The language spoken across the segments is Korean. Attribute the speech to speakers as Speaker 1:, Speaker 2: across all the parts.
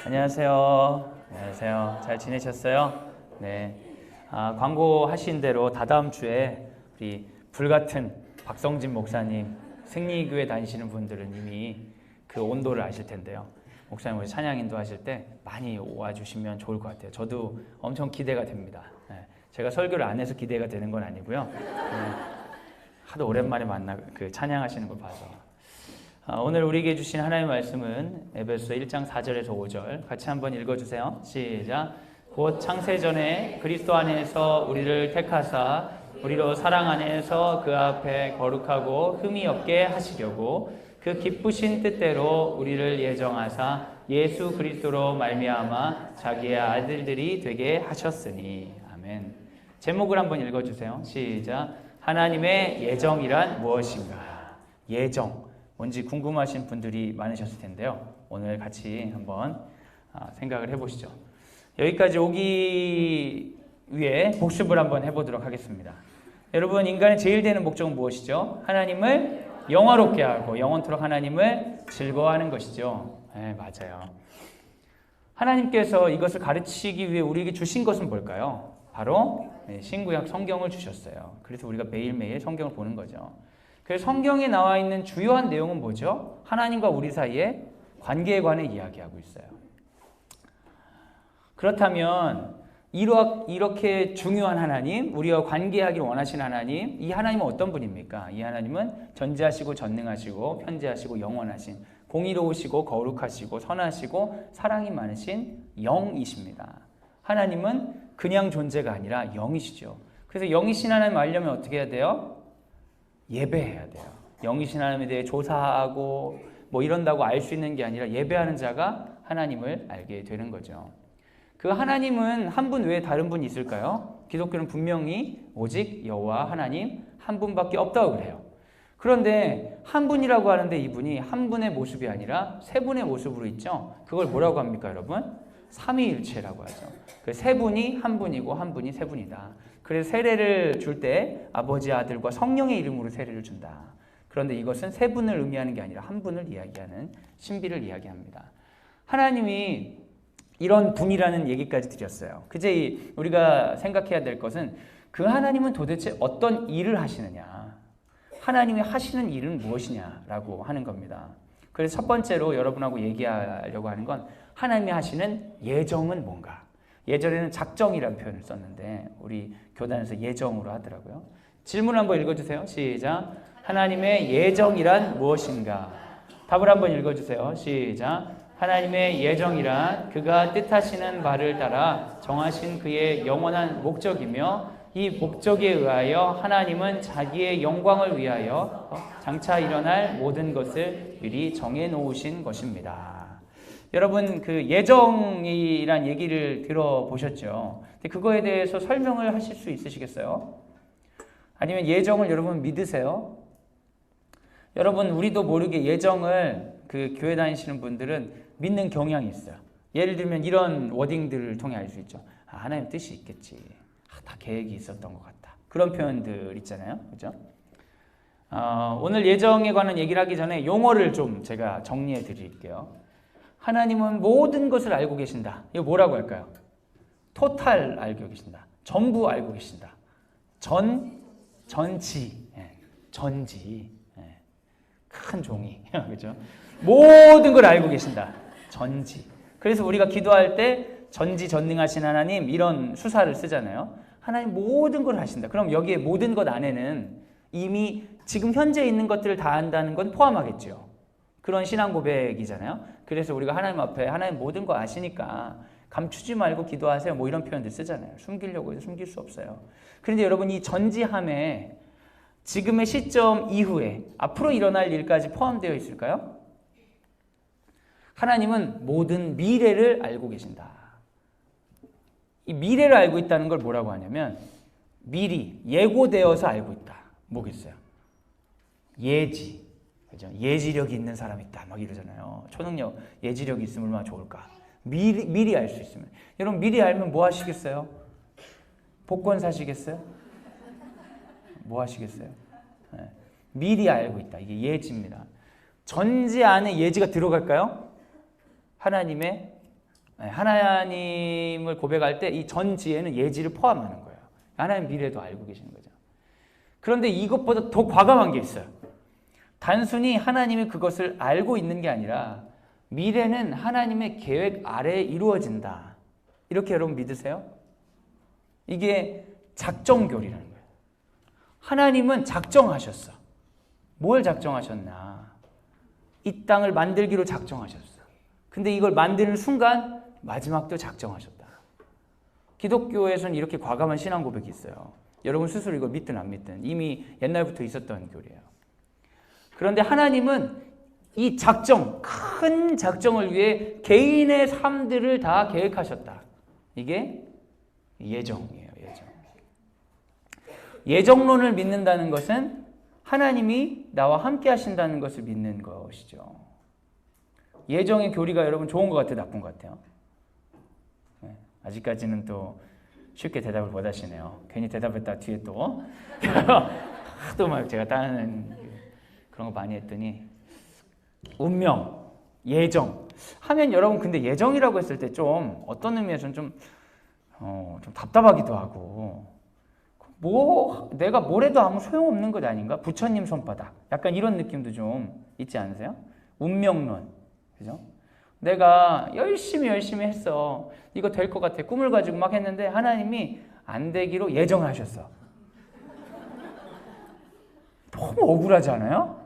Speaker 1: 안녕하세요. 안녕하세요. 잘 지내셨어요? 네. 광고하신 대로 다다음 주에 우리 불같은 박성진 목사님 승리교회 다니시는 분들은 이미 그 온도를 아실 텐데요. 목사님 우리 찬양 인도하실 때 많이 와주시면 좋을 것 같아요. 저도 엄청 기대가 됩니다. 네. 제가 설교를 안 해서 기대가 되는 건 아니고요. 하도 오랜만에 만나 그 찬양하시는 걸 봐서. 오늘 우리에게 주신 하나님의 말씀은 에베소 1장 4절에서 5절 같이 한번 읽어주세요. 시작. 곧 창세전에 그리스도 안에서 우리를 택하사 우리로 사랑 안에서 그 앞에 거룩하고 흠이 없게 하시려고 그 기쁘신 뜻대로 우리를 예정하사 예수 그리스도로 말미암아 자기의 아들들이 되게 하셨으니. 아멘. 제목을 한번 읽어주세요. 시작. 하나님의 예정이란 무엇인가? 예정. 뭔지 궁금하신 분들이 많으셨을 텐데요. 오늘 같이 한번 생각을 해보시죠. 여기까지 오기 위해 복습을 한번 해보도록 하겠습니다. 여러분, 인간의 제일 되는 목적은 무엇이죠? 하나님을 영화롭게 하고 영원토록 하나님을 즐거워하는 것이죠. 네, 맞아요. 하나님께서 이것을 가르치기 위해 우리에게 주신 것은 뭘까요? 바로 신구약 성경을 주셨어요. 그래서 우리가 매일매일 성경을 보는 거죠. 그래서 성경에 나와 있는 주요한 내용은 뭐죠? 하나님과 우리 사이의 관계에 관해 이야기하고 있어요. 그렇다면 이렇게 중요한 하나님, 우리와 관계하기를 원하시는 하나님, 이 하나님은 어떤 분입니까? 이 하나님은 전지하시고 전능하시고 편지하시고 영원하신, 공의로우시고 거룩하시고 선하시고 사랑이 많으신 영이십니다. 하나님은 그냥 존재가 아니라 영이시죠. 그래서 영이신 하나님 알려면 어떻게 해야 돼요? 예배해야 돼요. 영이신 하나님에 대해 조사하고 뭐 이런다고 알 수 있는 게 아니라 예배하는 자가 하나님을 알게 되는 거죠. 그 하나님은 한 분 외에 다른 분이 있을까요? 기독교는 분명히 오직 여호와 하나님 한 분밖에 없다고 그래요. 그런데 한 분이라고 하는데 이분이 한 분의 모습이 아니라 세 분의 모습으로 있죠. 그걸 뭐라고 합니까, 여러분? 삼위일체라고 하죠. 그 세 분이 한 분이고 한 분이 세 분이다. 그래서 세례를 줄 때 아버지, 아들과 성령의 이름으로 세례를 준다. 그런데 이것은 세 분을 의미하는 게 아니라 한 분을 이야기하는 신비를 이야기합니다. 하나님이 이런 분이라는 얘기까지 드렸어요. 그제 우리가 생각해야 될 것은 그 하나님은 도대체 어떤 일을 하시느냐, 하나님이 하시는 일은 무엇이냐라고 하는 겁니다. 그래서 첫 번째로 여러분하고 얘기하려고 하는 건 하나님이 하시는 예정은 뭔가. 예전에는 작정이라는 표현을 썼는데 우리 교단에서 예정으로 하더라고요. 질문 한번 읽어주세요. 시작. 하나님의 예정이란 무엇인가? 답을 한번 읽어주세요. 시작. 하나님의 예정이란 그가 뜻하시는 바를 따라 정하신 그의 영원한 목적이며 이 목적에 의하여 하나님은 자기의 영광을 위하여 장차 일어날 모든 것을 미리 정해놓으신 것입니다. 여러분, 그 예정이란 얘기를 들어보셨죠? 근데 그거에 대해서 설명을 하실 수 있으시겠어요? 아니면 예정을 여러분 믿으세요? 여러분, 우리도 모르게 예정을 그 교회 다니시는 분들은 믿는 경향이 있어요. 예를 들면 이런 워딩들을 통해 알 수 있죠. 하나님 뜻이 있겠지. 다 계획이 있었던 것 같다. 그런 표현들 있잖아요. 그죠? 오늘 예정에 관한 얘기를 하기 전에 용어를 좀 제가 정리해 드릴게요. 하나님은 모든 것을 알고 계신다. 이거 뭐라고 할까요? 토탈 알고 계신다. 전부 알고 계신다. 전지. 예, 전지. 예, 큰 종이. 그죠? 모든 걸 알고 계신다. 전지. 그래서 우리가 기도할 때 전지전능하신 하나님 이런 수사를 쓰잖아요. 하나님 모든 걸 하신다. 그럼 여기에 모든 것 안에는 이미 지금 현재 있는 것들을 다 안다는 건 포함하겠죠. 그런 신앙 고백이잖아요. 그래서 우리가 하나님 앞에 하나님 모든 거 아시니까 감추지 말고 기도하세요. 뭐 이런 표현들 쓰잖아요. 숨기려고 해도 숨길 수 없어요. 그런데 여러분, 이 전지함에 지금의 시점 이후에 앞으로 일어날 일까지 포함되어 있을까요? 하나님은 모든 미래를 알고 계신다. 이 미래를 알고 있다는 걸 뭐라고 하냐면 미리 예고되어서 알고 있다. 뭐겠어요? 예지. 그죠? 예지력이 있는 사람이 있다. 막 이러잖아요. 초능력, 예지력이 있으면 얼마나 좋을까. 미리 알 수 있으면. 여러분, 미리 알면 뭐 하시겠어요? 복권 사시겠어요? 뭐 하시겠어요? 네. 미리 알고 있다. 이게 예지입니다. 전지 안에 예지가 들어갈까요? 하나님의 하나님을 고백할 때 이 전지에는 예지를 포함하는 거예요. 하나님 미래도 알고 계시는 거죠. 그런데 이것보다 더 과감한 게 있어요. 단순히 하나님이 그것을 알고 있는 게 아니라 미래는 하나님의 계획 아래에 이루어진다. 이렇게 여러분 믿으세요? 이게 작정교리라는 거예요. 하나님은 작정하셨어. 뭘 작정하셨나? 이 땅을 만들기로 작정하셨어. 근데 이걸 만드는 순간 마지막도 작정하셨다. 기독교에서는 이렇게 과감한 신앙 고백이 있어요. 여러분 스스로 이걸 믿든 안 믿든 이미 옛날부터 있었던 교리예요. 그런데 하나님은 이 작정, 큰 작정을 위해 개인의 삶들을 다 계획하셨다. 이게 예정이에요. 예정. 예정론을 믿는다는 것은 하나님이 나와 함께 하신다는 것을 믿는 것이죠. 예정의 교리가 여러분 좋은 것 같아요? 나쁜 것 같아요? 네, 아직까지는 또 쉽게 대답을 못 하시네요. 괜히 대답했다 뒤에 또 하도 막 제가 다른 그런 거 많이 했더니 운명, 예정 하면 여러분 근데 예정이라고 했을 때 좀 어떤 의미에서는 좀 답답하기도 하고 뭐 내가 뭘 해도 아무 소용없는 것 아닌가? 부처님 손바닥 약간 이런 느낌도 좀 있지 않으세요? 운명론 그죠? 내가 열심히 했어. 이거 될 것 같아. 꿈을 가지고 막 했는데 하나님이 안 되기로 예정을 하셨어. 너무 억울하지 않아요?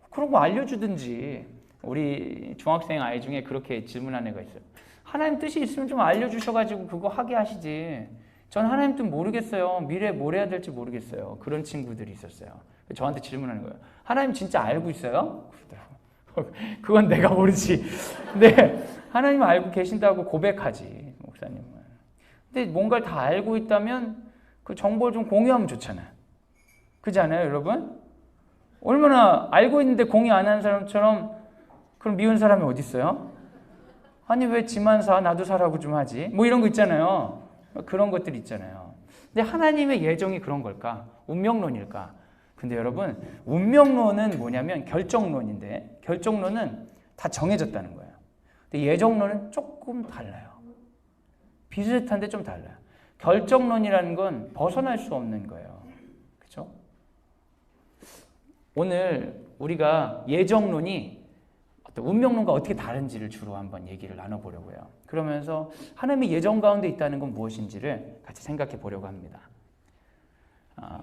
Speaker 1: 그런 거 알려주든지. 우리 중학생 아이 중에 그렇게 질문한 애가 있어요. 하나님 뜻이 있으면 좀 알려주셔가지고 그거 하게 하시지. 전 하나님 뜻 모르겠어요. 미래에 뭘 해야 될지 모르겠어요. 그런 친구들이 있었어요. 저한테 질문하는 거예요. 하나님 진짜 알고 있어요? 그건 내가 모르지. 근데 하나님은 알고 계신다고 고백하지, 목사님은. 근데 뭔가를 다 알고 있다면 그 정보를 좀 공유하면 좋잖아요. 그렇지 않아요, 여러분? 얼마나 알고 있는데 공유 안 하는 사람처럼 그럼 미운 사람이 어디 있어요? 아니 왜 지만 사 나도 사라고 좀 하지? 뭐 이런 거 있잖아요. 그런 것들 있잖아요. 근데 하나님의 예정이 그런 걸까? 운명론일까? 근데 여러분 운명론은 뭐냐면 결정론인데 결정론은 다 정해졌다는 거예요. 근데 예정론은 조금 달라요. 비슷한데 좀 달라요. 결정론이라는 건 벗어날 수 없는 거예요. 그렇죠? 오늘 우리가 예정론이 어떤 운명론과 어떻게 다른지를 주로 한번 얘기를 나눠보려고요. 그러면서 하나님의 예정 가운데 있다는 건 무엇인지를 같이 생각해 보려고 합니다.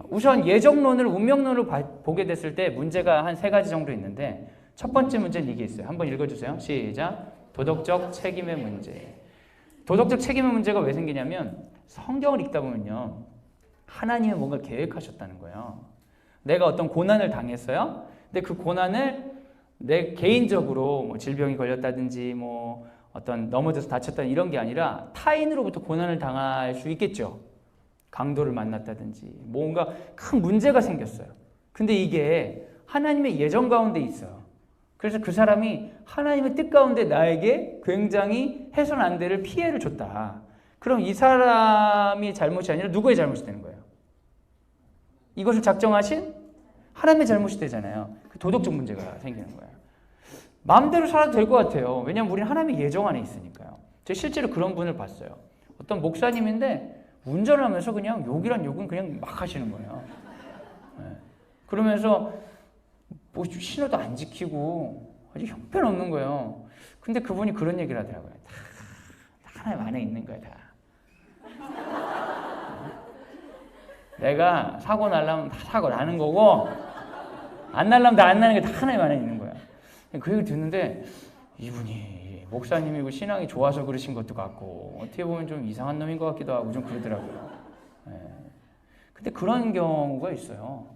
Speaker 1: 우선 예정론을 운명론으로 보게 됐을 때 문제가 한 3가지 정도 있는데 첫 번째 문제는 이게 있어요. 한번 읽어주세요. 시작. 도덕적 책임의 문제. 도덕적 책임의 문제가 왜 생기냐면 성경을 읽다 보면요. 하나님이 뭔가 계획하셨다는 거예요. 내가 어떤 고난을 당했어요. 근데 그 고난을 내 개인적으로 뭐 질병이 걸렸다든지 뭐 어떤 넘어져서 다쳤다는 이런 게 아니라 타인으로부터 고난을 당할 수 있겠죠. 강도를 만났다든지 뭔가 큰 문제가 생겼어요. 근데 이게 하나님의 예정 가운데 있어요. 그래서 그 사람이 하나님의 뜻 가운데 나에게 굉장히 해서는 안 될 피해를 줬다. 그럼 이 사람이 잘못이 아니라 누구의 잘못이 되는 거예요? 이것을 작정하신 하나님의 잘못이 되잖아요. 그 도덕적 문제가 생기는 거예요. 마음대로 살아도 될 것 같아요. 왜냐하면 우리는 하나님의 예정 안에 있으니까요. 제가 실제로 그런 분을 봤어요. 어떤 목사님인데 운전을 하면서 그냥 욕이란 욕은 그냥 막 하시는 거예요. 네. 그러면서 뭐 신호도 안 지키고 아주 형편없는 거예요. 근데 그분이 그런 얘기를 하더라고요. 다 하나님 안에 있는 거야, 다. 내가 사고 날라면 다 사고 나는 거고 안 날라면 다 안 나는 게 다 하나님 안에 있는 거야. 그 얘기를 듣는데 이분이 목사님이고 신앙이 좋아서 그러신 것도 같고 어떻게 보면 좀 이상한 놈인 것 같기도 하고 좀 그러더라고요. 네. 근데 그런 경우가 있어요.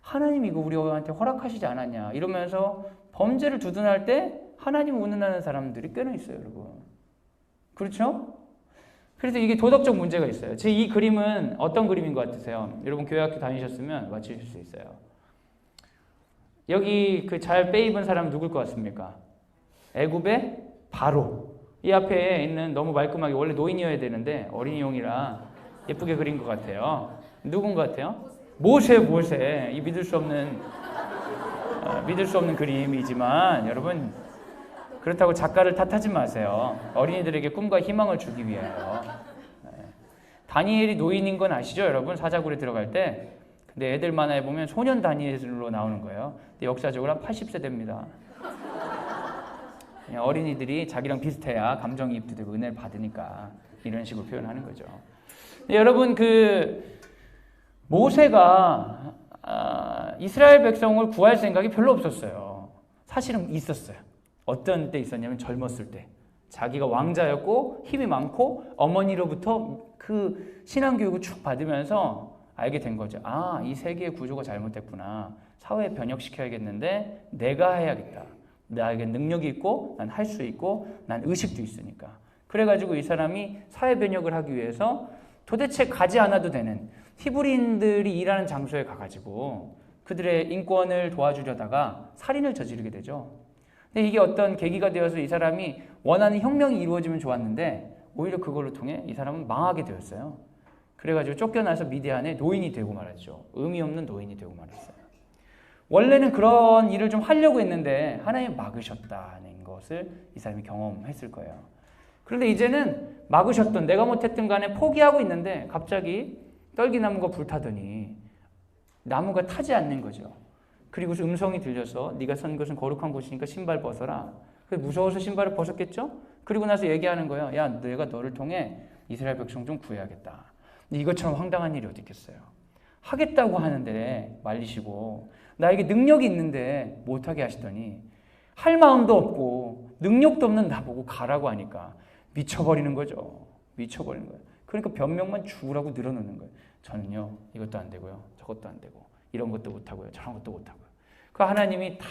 Speaker 1: 하나님이 이거 우리한테 허락하시지 않았냐 이러면서 범죄를 두둔할 때 하나님을 운운하는 사람들이 꽤나 있어요, 여러분. 그렇죠? 그래서 이게 도덕적 문제가 있어요. 제 이 그림은 어떤 그림인 것 같으세요? 여러분 교회학교 다니셨으면 맞추실 수 있어요. 여기 그 잘 빼입은 사람 누굴 것 같습니까? 애굽의 바로. 이 앞에 있는 너무 말끔하게 원래 노인이어야 되는데 어린이용이라 예쁘게 그린 것 같아요. 누군 것 같아요? 모세. 이 믿을 수 없는 그림이지만 여러분 그렇다고 작가를 탓하지 마세요. 어린이들에게 꿈과 희망을 주기 위하여. 다니엘이 노인인 건 아시죠, 여러분? 사자굴에 들어갈 때. 근데 애들 만화에 보면 소년 다니엘로 나오는 거예요. 근데 역사적으로 한 80세 됩니다. 그냥 어린이들이 자기랑 비슷해야 감정이입도 되고 은혜를 받으니까 이런 식으로 표현하는 거죠. 여러분, 모세가 이스라엘 백성을 구할 생각이 별로 없었어요. 사실은 있었어요. 어떤 때 있었냐면 젊었을 때. 자기가 왕자였고 힘이 많고 어머니로부터 그 신앙교육을 쭉 받으면서 알게 된 거죠. 아, 이 세계의 구조가 잘못됐구나. 사회 변혁시켜야겠는데 내가 해야겠다. 나에게 능력이 있고 난 할 수 있고 난 의식도 있으니까. 그래가지고 이 사람이 사회 변혁을 하기 위해서 도대체 가지 않아도 되는 히브리인들이 일하는 장소에 가가지고 그들의 인권을 도와주려다가 살인을 저지르게 되죠. 근데 이게 어떤 계기가 되어서 이 사람이 원하는 혁명이 이루어지면 좋았는데 오히려 그걸로 통해 이 사람은 망하게 되었어요. 그래가지고 쫓겨나서 미디안에 노인이 되고 말았죠. 의미 없는 노인이 되고 말았어요. 원래는 그런 일을 좀 하려고 했는데 하나님이 막으셨다는 것을 이 사람이 경험했을 거예요. 그런데 이제는 막으셨던 내가 못했던 간에 포기하고 있는데 갑자기 떨기나무가 불타더니 나무가 타지 않는 거죠. 그리고서 음성이 들려서 네가 선 것은 거룩한 곳이니까 신발 벗어라. 무서워서 신발을 벗었겠죠? 그리고 나서 얘기하는 거예요. 야, 내가 너를 통해 이스라엘 백성 좀 구해야겠다. 이것처럼 황당한 일이 어디 있겠어요. 하겠다고 하는데 말리시고 나에게 능력이 있는데 못하게 하시더니 할 마음도 없고 능력도 없는 나보고 가라고 하니까 미쳐버리는 거죠. 미쳐버리는 거예요. 그러니까 변명만 죽으라고 늘어놓는 거예요. 저는요 이것도 안 되고요. 저것도 안 되고 이런 것도 못하고요. 저런 것도 못하고요. 그 하나님이 다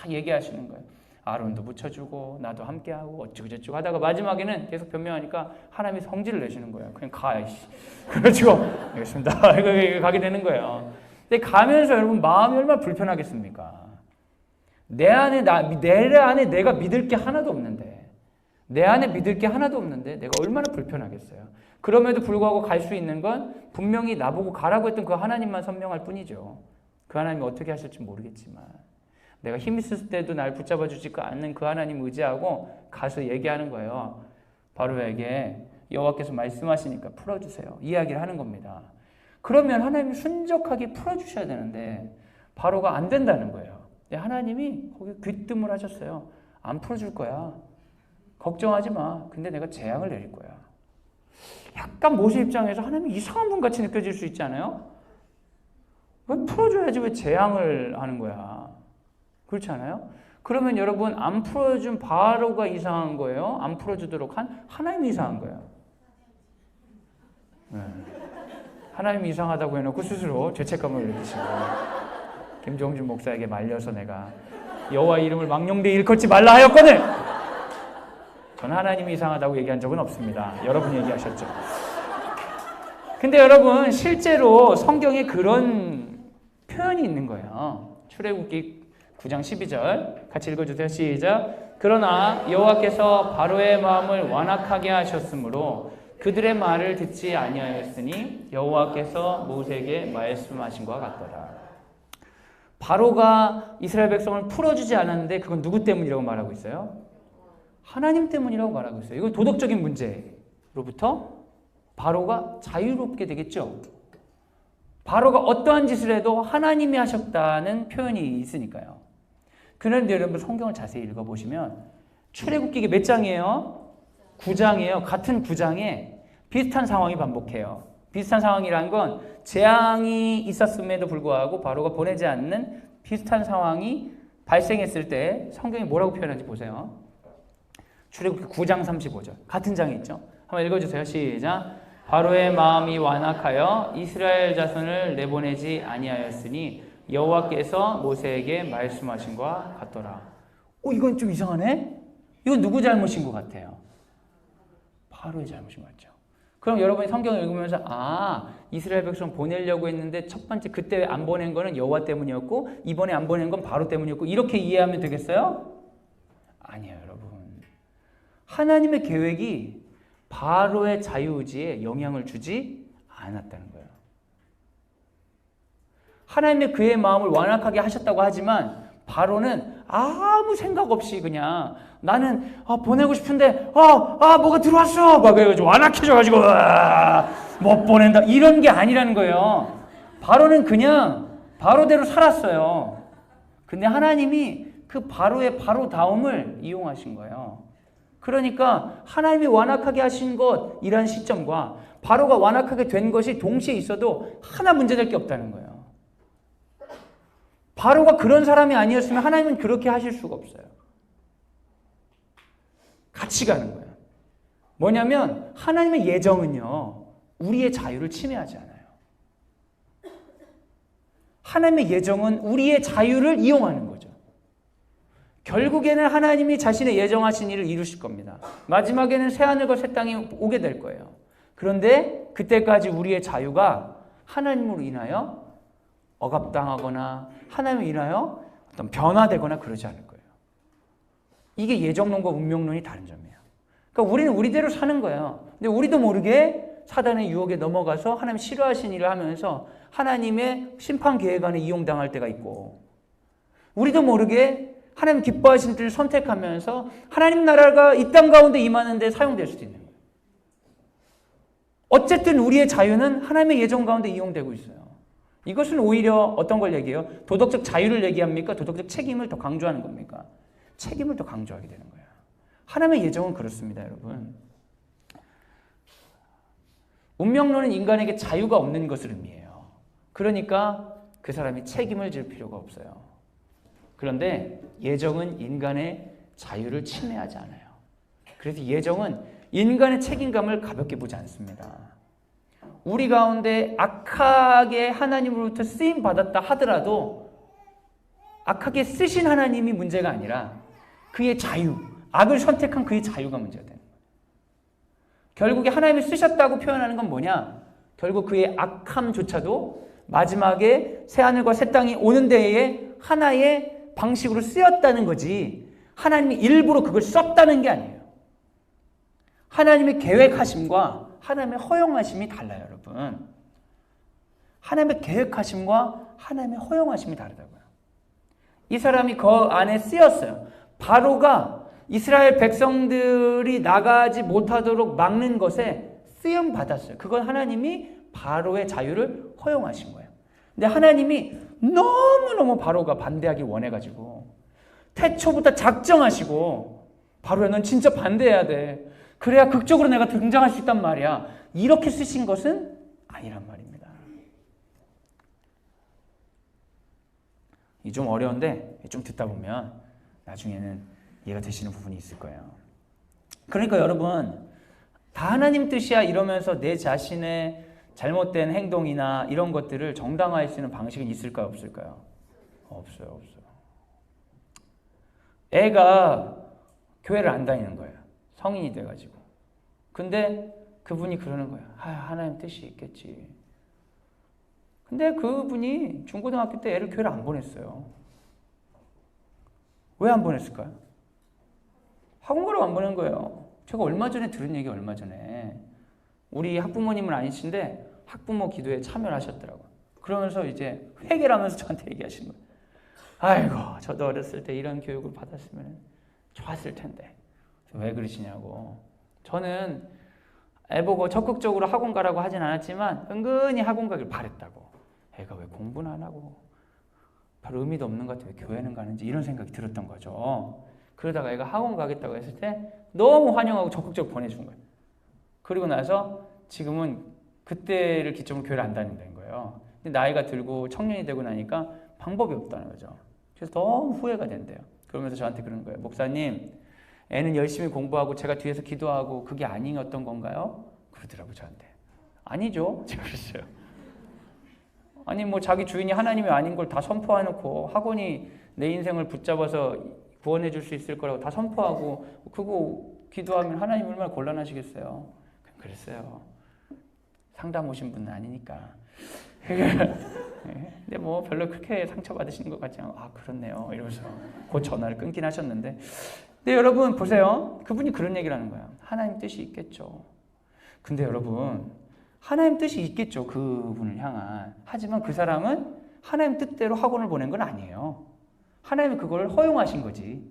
Speaker 1: 얘기하시는 거예요. 아론도 붙여주고 나도 함께하고 어쩌고저쩌고 하다가 마지막에는 계속 변명하니까 하나님이 성질을 내시는 거예요. 그냥 가. 그래가지고 알겠습니다. 이거 가게 되는 거예요. 근데 가면서 여러분 마음이 얼마나 불편하겠습니까? 내 안에 내가 믿을 게 하나도 없는데 내 안에 믿을 게 하나도 없는데 내가 얼마나 불편하겠어요. 그럼에도 불구하고 갈 수 있는 건 분명히 나보고 가라고 했던 그 하나님만 선명할 뿐이죠. 그 하나님이 어떻게 하실지 모르겠지만 내가 힘 있을 때도 날 붙잡아 주지 않는 그 하나님 의지하고 가서 얘기하는 거예요. 바로에게 여호와께서 말씀하시니까 풀어주세요. 이야기를 하는 겁니다. 그러면 하나님이 순적하게 풀어주셔야 되는데 바로가 안 된다는 거예요. 하나님이 거기 귀뜸을 하셨어요. 안 풀어줄 거야. 걱정하지 마. 근데 내가 재앙을 내릴 거야. 약간 모세 입장에서 하나님이 이상한 분 같이 느껴질 수 있지 않아요? 왜 풀어줘야지 왜 재앙을 하는 거야? 그렇지 않아요? 그러면 여러분 안 풀어준 바로가 이상한 거예요? 안 풀어주도록 한 하나님이 이상한 거예요? 네. 하나님이 이상하다고 해놓고 스스로 죄책감을 느끼시고 김종준 목사에게 말려서 내가 여호와 이름을 망령되이 일컫지 말라 하였거늘 저는 하나님이 이상하다고 얘기한 적은 없습니다. 여러분이 얘기하셨죠. 근데 여러분 실제로 성경에 그런 표현이 있는 거예요. 출애굽기 9장 12절 같이 읽어주세요. 시작. 그러나 여호와께서 바로의 마음을 완악하게 하셨으므로 그들의 말을 듣지 아니하였으니 여호와께서 모세에게 말씀하신 것과 같더라. 바로가 이스라엘 백성을 풀어주지 않았는데 그건 누구 때문이라고 말하고 있어요? 하나님 때문이라고 말하고 있어요. 이건 도덕적인 문제로부터 바로가 자유롭게 되겠죠. 바로가 어떠한 짓을 해도 하나님이 하셨다는 표현이 있으니까요. 그런데 여러분 성경을 자세히 읽어보시면 출애굽기 몇 장이에요? 9장이에요. 같은 9장에 비슷한 상황이 반복해요. 비슷한 상황이란 건 재앙이 있었음에도 불구하고 바로가 보내지 않는 비슷한 상황이 발생했을 때 성경이 뭐라고 표현하는지 보세요. 출애굽기 9장 35절 같은 장에 있죠. 한번 읽어주세요. 시작. 바로의 마음이 완악하여 이스라엘 자손을 내보내지 아니하였으니 여호와께서 모세에게 말씀하신 것과 같더라. 이건 좀 이상하네? 이건 누구 잘못인 것 같아요? 바로의 잘못인 것 같죠. 그럼 여러분이 성경을 읽으면서 이스라엘 백성 보내려고 했는데 첫 번째 그때 안 보낸 거는 여호와 때문이었고 이번에 안 보낸 건 바로 때문이었고 이렇게 이해하면 되겠어요? 아니에요, 여러분. 하나님의 계획이 바로의 자유의지에 영향을 주지 않았다는 거예요. 하나님의 그의 마음을 완악하게 하셨다고 하지만 바로는 아무 생각 없이 그냥 나는 보내고 싶은데 뭐가 들어왔어 막 그래가지고 완악해져가지고 못 보낸다 이런 게 아니라는 거예요. 바로는 그냥 바로대로 살았어요. 근데 하나님이 그 바로의 바로다움을 이용하신 거예요. 그러니까 하나님이 완악하게 하신 것 이런 시점과 바로가 완악하게 된 것이 동시에 있어도 하나 문제될 게 없다는 거예요. 바로가 그런 사람이 아니었으면 하나님은 그렇게 하실 수가 없어요. 같이 가는 거예요. 뭐냐면 하나님의 예정은요, 우리의 자유를 침해하지 않아요. 하나님의 예정은 우리의 자유를 이용하는 거죠. 결국에는 하나님이 자신의 예정하신 일을 이루실 겁니다. 마지막에는 새하늘과 새 땅이 오게 될 거예요. 그런데 그때까지 우리의 자유가 하나님으로 인하여 억압당하거나 하나님으로 인하여 어떤 변화되거나 그러지 않을 거예요. 이게 예정론과 운명론이 다른 점이에요. 그러니까 우리는 우리대로 사는 거예요. 근데 우리도 모르게 사단의 유혹에 넘어가서 하나님 싫어하신 일을 하면서 하나님의 심판 계획 안에 이용당할 때가 있고, 우리도 모르게 하나님 기뻐하신 일을 선택하면서 하나님 나라가 이 땅 가운데 임하는 데 사용될 수도 있는 거예요. 어쨌든 우리의 자유는 하나님의 예정 가운데 이용되고 있어요. 이것은 오히려 어떤 걸 얘기해요? 도덕적 자유를 얘기합니까? 도덕적 책임을 더 강조하는 겁니까? 책임을 더 강조하게 되는 거예요. 하나님의 예정은 그렇습니다, 여러분. 운명론은 인간에게 자유가 없는 것을 의미해요. 그러니까 그 사람이 책임을 질 필요가 없어요. 그런데 예정은 인간의 자유를 침해하지 않아요. 그래서 예정은 인간의 책임감을 가볍게 보지 않습니다. 우리 가운데 악하게 하나님으로부터 쓰임 받았다 하더라도 악하게 쓰신 하나님이 문제가 아니라 그의 자유, 악을 선택한 그의 자유가 문제가 되는 거예요. 결국에 하나님이 쓰셨다고 표현하는 건 뭐냐? 결국 그의 악함조차도 마지막에 새하늘과 새 땅이 오는 데에 하나의 방식으로 쓰였다는 거지, 하나님이 일부러 그걸 썼다는 게 아니에요. 하나님의 계획하심과 하나님의 허용하심이 달라요, 여러분. 하나님의 계획하심과 하나님의 허용하심이 다르다고요. 이 사람이 그 안에 쓰였어요. 바로가 이스라엘 백성들이 나가지 못하도록 막는 것에 쓰임 받았어요. 그건 하나님이 바로의 자유를 허용하신 거예요. 근데 하나님이 너무너무 바로가 반대하길 원해가지고 태초부터 작정하시고, 바로야 넌 진짜 반대해야 돼. 그래야 극적으로 내가 등장할 수 있단 말이야. 이렇게 쓰신 것은 아니란 말입니다. 이 좀 어려운데 좀 듣다 보면 나중에는 이해가 되시는 부분이 있을 거예요. 그러니까 여러분, 다 하나님 뜻이야 이러면서 내 자신의 잘못된 행동이나 이런 것들을 정당화할 수 있는 방식은 있을까요? 없을까요? 없어요. 애가 교회를 안 다니는 거예요. 성인이 돼가지고. 근데 그분이 그러는 거예요. 하나님 뜻이 있겠지. 근데 그분이 중고등학교 때 애를 교회를 안 보냈어요. 왜 안 보냈을까요? 학원 가라고 안 보낸 거예요. 제가 얼마 전에 들은 얘기, 얼마 전에 우리 학부모님은 아니신데 학부모 기도에 참여를 하셨더라고요. 그러면서 이제 회개를 하면서 저한테 얘기하시는 거예요. 아이고, 저도 어렸을 때 이런 교육을 받았으면 좋았을 텐데. 왜 그러시냐고. 저는 애 보고 적극적으로 학원 가라고 하진 않았지만 은근히 학원 가길 바랬다고. 애가 왜 공부는 안 하고 별 의미도 없는 것 같아, 왜 교회는 가는지, 이런 생각이 들었던 거죠. 그러다가 애가 학원 가겠다고 했을 때 너무 환영하고 적극적으로 보내준 거예요. 그리고 나서 지금은 그때를 기점으로 교회를 안 다닌다는 거예요. 근데 나이가 들고 청년이 되고 나니까 방법이 없다는 거죠. 그래서 너무 후회가 된대요. 그러면서 저한테 그러는 거예요. 목사님, 애는 열심히 공부하고 제가 뒤에서 기도하고 그게 아니었던 건가요? 그러더라고요, 저한테. 아니죠. 제가 그랬어요. 아니 뭐 자기 주인이 하나님이 아닌 걸 다 선포해놓고 학원이 내 인생을 붙잡아서 구원해 줄 수 있을 거라고 다 선포하고 그거 기도하면 하나님 얼마나 곤란하시겠어요. 그랬어요. 상담 오신 분은 아니니까. 근데 뭐 별로 그렇게 상처받으시는 것 같지 않고, 그렇네요 이러면서 곧 전화를 끊긴 하셨는데, 근데 여러분 보세요. 그분이 그런 얘기를 하는 거예요. 하나님 뜻이 있겠죠. 근데 여러분, 하나님 뜻이 있겠죠, 그분을 향한. 하지만 그 사람은 하나님 뜻대로 학원을 보낸 건 아니에요. 하나님이 그걸 허용하신 거지.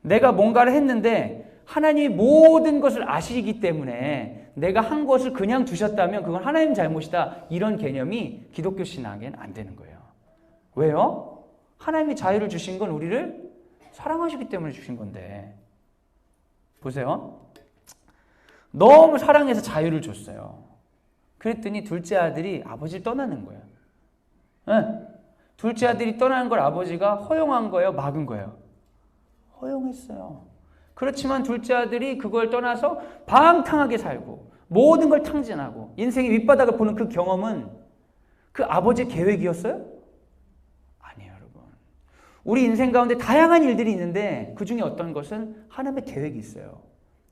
Speaker 1: 내가 뭔가를 했는데 하나님이 모든 것을 아시기 때문에 내가 한 것을 그냥 두셨다면 그건 하나님 잘못이다. 이런 개념이 기독교 신앙에는 안 되는 거예요. 왜요? 하나님이 자유를 주신 건 우리를 사랑하시기 때문에 주신 건데. 보세요. 너무 사랑해서 자유를 줬어요. 그랬더니 둘째 아들이 아버지를 떠나는 거예요. 네. 둘째 아들이 떠나는 걸 아버지가 허용한 거예요? 막은 거예요? 허용했어요. 그렇지만 둘째 아들이 그걸 떠나서 방탕하게 살고 모든 걸 탕진하고 인생의 밑바닥을 보는 그 경험은 그 아버지의 계획이었어요? 아니에요, 여러분. 우리 인생 가운데 다양한 일들이 있는데 그 중에 어떤 것은 하나님의 계획이 있어요.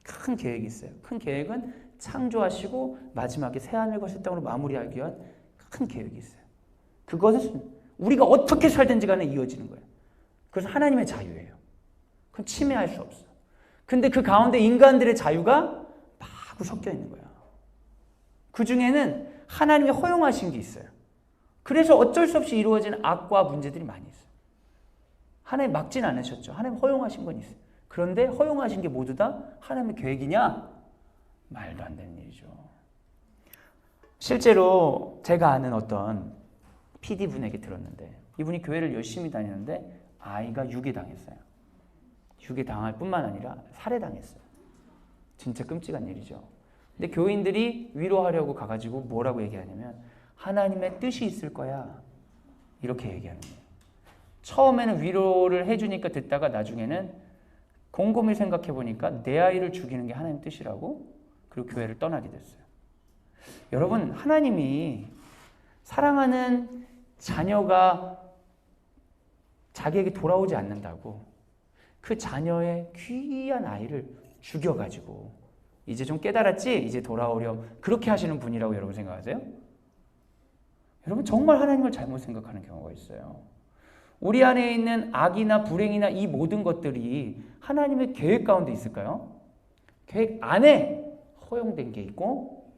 Speaker 1: 큰 계획이 있어요. 큰 계획은 창조하시고 마지막에 새하늘 것의 땅으로 마무리하기 위한 큰 계획이 있어요. 그것은 우리가 어떻게 살든지 간에 이어지는 거예요. 그것은 하나님의 자유예요. 그건 침해할 수 없어요. 근데 그 가운데 인간들의 자유가 마구 섞여 있는 거예요. 그 중에는 하나님이 허용하신 게 있어요. 그래서 어쩔 수 없이 이루어지는 악과 문제들이 많이 있어요. 하나님 막진 않으셨죠. 하나님 허용하신 건 있어요. 그런데 허용하신 게 모두 다 하나님의 계획이냐? 말도 안 되는 일이죠. 실제로 제가 아는 어떤 PD분에게 들었는데 이분이 교회를 열심히 다니는데 아이가 유괴당했어요. 유괴당할 뿐만 아니라 살해당했어요. 진짜 끔찍한 일이죠. 근데 교인들이 위로하려고 가가지고 뭐라고 얘기하냐면 하나님의 뜻이 있을 거야. 이렇게 얘기하는 거예요. 처음에는 위로를 해주니까 듣다가 나중에는 곰곰이 생각해 보니까 내 아이를 죽이는 게 하나님 뜻이라고 그리고 교회를 떠나게 됐어요. 여러분, 하나님이 사랑하는 자녀가 자기에게 돌아오지 않는다고 그 자녀의 귀한 아이를 죽여가지고 이제 좀 깨달았지? 이제 돌아오렴. 그렇게 하시는 분이라고 여러분 생각하세요? 여러분 정말 하나님을 잘못 생각하는 경우가 있어요. 우리 안에 있는 악이나 불행이나 이 모든 것들이 하나님의 계획 가운데 있을까요? 계획 안에 허용된 게 있고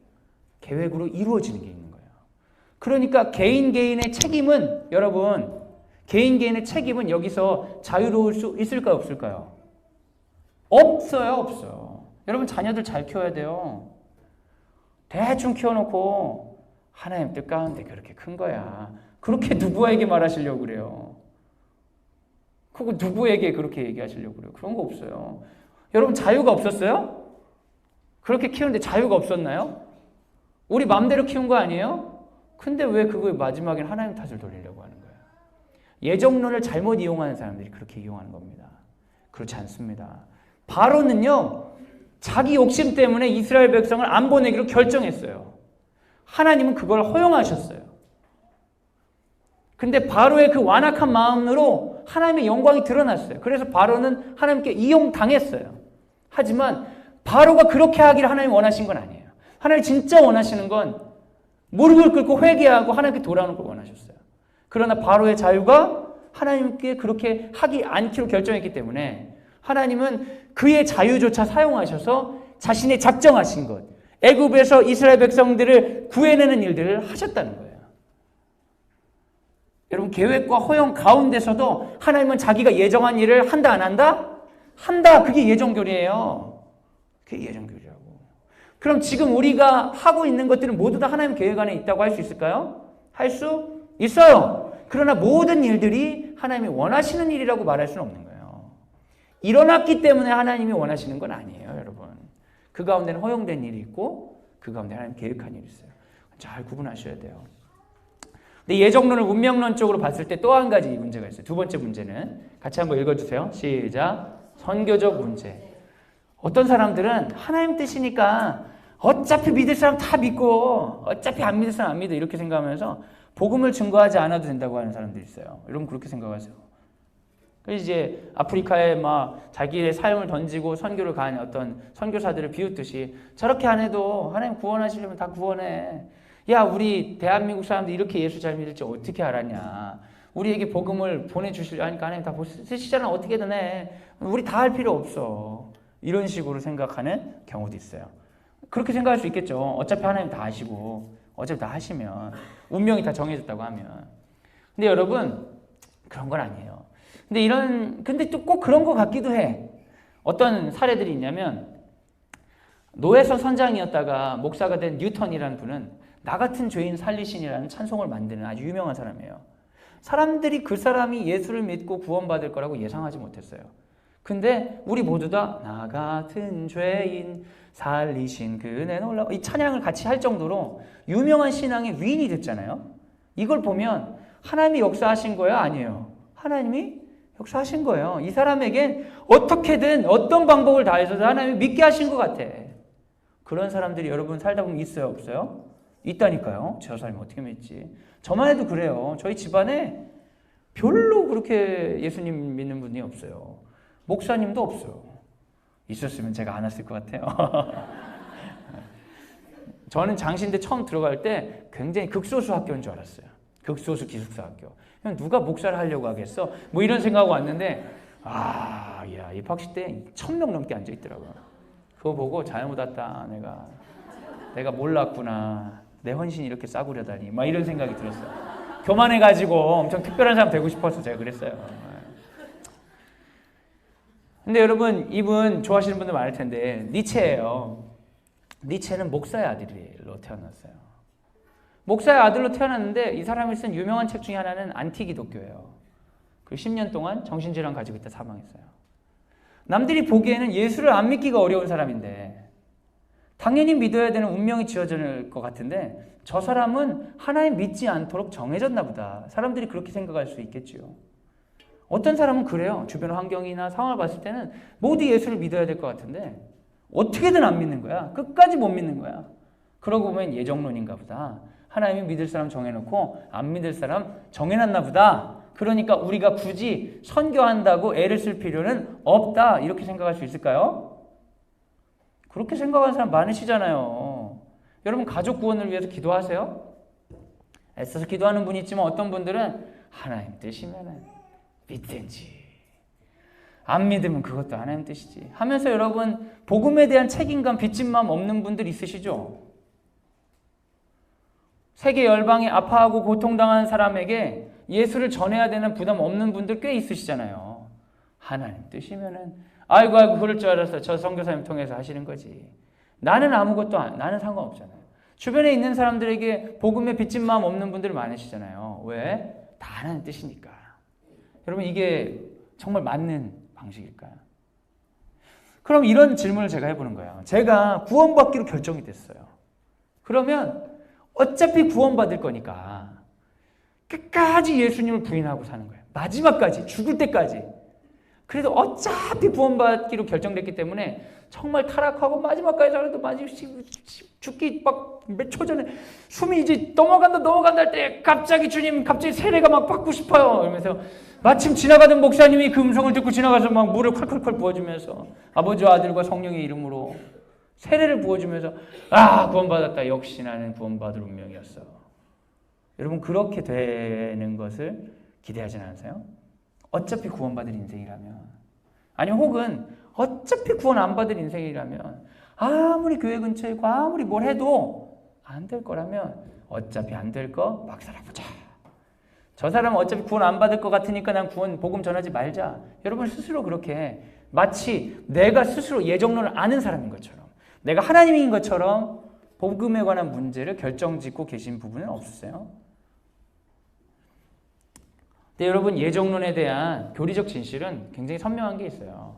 Speaker 1: 계획으로 이루어지는 게 있는 거예요. 그러니까 개인의 책임은 여러분 개인의 책임은 여기서 자유로울 수 있을까요? 없을까요? 없어요. 없어요. 여러분 자녀들 잘 키워야 돼요. 대충 키워놓고 하나님 뜻 가운데 그렇게 큰 거야. 그렇게 누구에게 말하시려고 그래요? 그거 누구에게 그렇게 얘기하시려고 그래요? 그런 거 없어요. 여러분 자유가 없었어요? 그렇게 키우는데 자유가 없었나요? 우리 마음대로 키운 거 아니에요? 근데 왜 그걸 마지막엔 하나님 탓을 돌리려고 하는 거예요? 예정론을 잘못 이용하는 사람들이 그렇게 이용하는 겁니다. 그렇지 않습니다. 바로는요, 자기 욕심 때문에 이스라엘 백성을 안 보내기로 결정했어요. 하나님은 그걸 허용하셨어요. 근데 바로의 그 완악한 마음으로 하나님의 영광이 드러났어요. 그래서 바로는 하나님께 이용당했어요. 하지만 바로가 그렇게 하기를 하나님 원하신 건 아니에요. 하나님 진짜 원하시는 건 무릎을 꿇고 회개하고 하나님께 돌아오는 걸 원하셨어요. 그러나 바로의 자유가 하나님께 그렇게 하기 않기로 결정했기 때문에 하나님은 그의 자유조차 사용하셔서 자신의 작정하신 것, 애굽에서 이스라엘 백성들을 구해내는 일들을 하셨다는 거예요. 여러분 계획과 허용 가운데서도 하나님은 자기가 예정한 일을 한다 안 한다? 한다. 그게 예정교리예요. 그게 예정교리라고. 그럼 지금 우리가 하고 있는 것들은 모두 다 하나님 계획 안에 있다고 할 수 있을까요? 할 수 있어요. 그러나 모든 일들이 하나님이 원하시는 일이라고 말할 수는 없는 거예요. 일어났기 때문에 하나님이 원하시는 건 아니에요, 여러분. 그 가운데는 허용된 일이 있고 그 가운데 하나님 계획한 일이 있어요. 잘 구분하셔야 돼요. 근데 예정론을 운명론적으로 봤을 때 또 한 가지 문제가 있어요. 두 번째 문제는 같이 한번 읽어주세요. 시작. 선교적 문제. 어떤 사람들은 하나님 뜻이니까 어차피 믿을 사람 다 믿고 어차피 안 믿을 사람 안 믿어 이렇게 생각하면서 복음을 증거하지 않아도 된다고 하는 사람들이 있어요. 여러분 그렇게 생각하세요? 그래서 이제 아프리카에 막 자기의 삶을 던지고 선교를 간 어떤 선교사들을 비웃듯이 저렇게 안 해도 하나님 구원하시려면 다 구원해. 야, 우리 대한민국 사람들 이렇게 예수 잘 믿을지 어떻게 알았냐. 우리에게 복음을 보내주시려 하니까 하나님 다 쓰시잖아. 어떻게든 해. 우리 다 할 필요 없어. 이런 식으로 생각하는 경우도 있어요. 그렇게 생각할 수 있겠죠. 어차피 하나님 다 아시고 어차피 다 하시면 운명이 다 정해졌다고 하면. 근데 여러분, 그런 건 아니에요. 근데 또 꼭 그런 것 같기도 해. 어떤 사례들이 있냐면, 노회서 선장이었다가 목사가 된 뉴턴이라는 분은 나 같은 죄인 살리신이라는 찬송을 만드는 아주 유명한 사람이에요. 사람들이 그 사람이 예수를 믿고 구원받을 거라고 예상하지 못했어요. 근데 우리 모두 다 나 같은 죄인 살리신 그네 놀라워 이 찬양을 같이 할 정도로 유명한 신앙의 위인이 됐잖아요. 이걸 보면 하나님이 역사하신 거야? 아니에요. 하나님이 역사하신 거예요. 이 사람에겐 어떻게든 어떤 방법을 다해서 하나님이 믿게 하신 것 같아. 그런 사람들이 여러분 살다 보면 있어요? 없어요? 있다니까요. 저 사람이 어떻게 믿지? 저만 해도 그래요. 저희 집안에 별로 그렇게 예수님 믿는 분이 없어요. 목사님도 없어요. 있었으면 제가 안 왔을 것 같아요. 저는 장신대 처음 들어갈 때 굉장히 극소수 학교인 줄 알았어요. 극소수 기숙사 학교. 그냥 누가 목사를 하려고 하겠어? 뭐 이런 생각하고 왔는데 야, 입학식 때 1000명 넘게 앉아 있더라고요. 그거 보고 잘못 왔다. 내가 몰랐구나. 내 헌신이 이렇게 싸구려다니. 막 이런 생각이 들었어요. 교만해가지고 엄청 특별한 사람 되고 싶어서 제가 그랬어요. 근데 여러분, 이분 좋아하시는 분들 많을 텐데 니체예요. 니체는 목사의 아들로 태어났어요. 목사의 아들로 태어났는데 이 사람이 쓴 유명한 책 중에 하나는 안티기독교예요. 그 10년 동안 정신질환 가지고 있다 사망했어요. 남들이 보기에는 예수를 안 믿기가 어려운 사람인데 당연히 믿어야 되는 운명이 지어질 것 같은데 저 사람은 하나님 믿지 않도록 정해졌나 보다. 사람들이 그렇게 생각할 수 있겠지요. 어떤 사람은 그래요. 주변 환경이나 상황을 봤을 때는 모두 예수를 믿어야 될 것 같은데 어떻게든 안 믿는 거야. 끝까지 못 믿는 거야. 그러고 보면 예정론인가 보다. 하나님이 믿을 사람 정해놓고 안 믿을 사람 정해놨나 보다. 그러니까 우리가 굳이 선교한다고 애를 쓸 필요는 없다. 이렇게 생각할 수 있을까요? 그렇게 생각하는 사람 많으시잖아요. 여러분 가족 구원을 위해서 기도하세요? 애써서 기도하는 분이 있지만 어떤 분들은 하나님 뜻이면 믿든지 안 믿으면 그것도 하나님 뜻이지 하면서 여러분 복음에 대한 책임감 빚진 마음 없는 분들 있으시죠? 세계 열방에 아파하고 고통당하는 사람에게 예수를 전해야 되는 부담 없는 분들 꽤 있으시잖아요. 하나님 뜻이면은 아이고 그럴 줄 알았어. 저 선교사님 통해서 하시는 거지. 나는 나는 상관없잖아요. 주변에 있는 사람들에게 복음에 빚진 마음 없는 분들 많으시잖아요. 왜? 다 하나님 뜻이니까. 여러분 이게 정말 맞는 방식일까요? 그럼 이런 질문을 제가 해보는 거예요. 제가 구원받기로 결정이 됐어요. 그러면 어차피 구원받을 거니까 끝까지 예수님을 부인하고 사는 거예요. 마지막까지, 죽을 때까지. 그래도 어차피 구원받기로 결정됐기 때문에 정말 타락하고 마지막까지 살아도 죽기 막 몇 초 전에 숨이 이제 넘어간다 할 때 갑자기 주님 세례가 막 받고 싶어요. 이러면서 마침 지나가던 목사님이 그 음성을 듣고 지나가서 막 물을 콸콸콸 부어주면서 아버지와 아들과 성령의 이름으로 세례를 부어주면서 구원받았다. 역시 나는 구원받을 운명이었어. 여러분 그렇게 되는 것을 기대하진 않으세요? 어차피 구원받을 인생이라면 아니면 혹은 어차피 구원 안 받을 인생이라면 아무리 교회 근처에 있고 아무리 뭘 해도 안 될 거라면 어차피 안 될 거 막 살아보자. 저 사람은 어차피 구원 안 받을 것 같으니까 난 구원 복음 전하지 말자. 여러분 스스로 그렇게 마치 내가 스스로 예정론을 아는 사람인 것처럼 내가 하나님인 것처럼 복음에 관한 문제를 결정짓고 계신 부분은 없으세요? 근데 여러분 예정론에 대한 교리적 진실은 굉장히 선명한 게 있어요.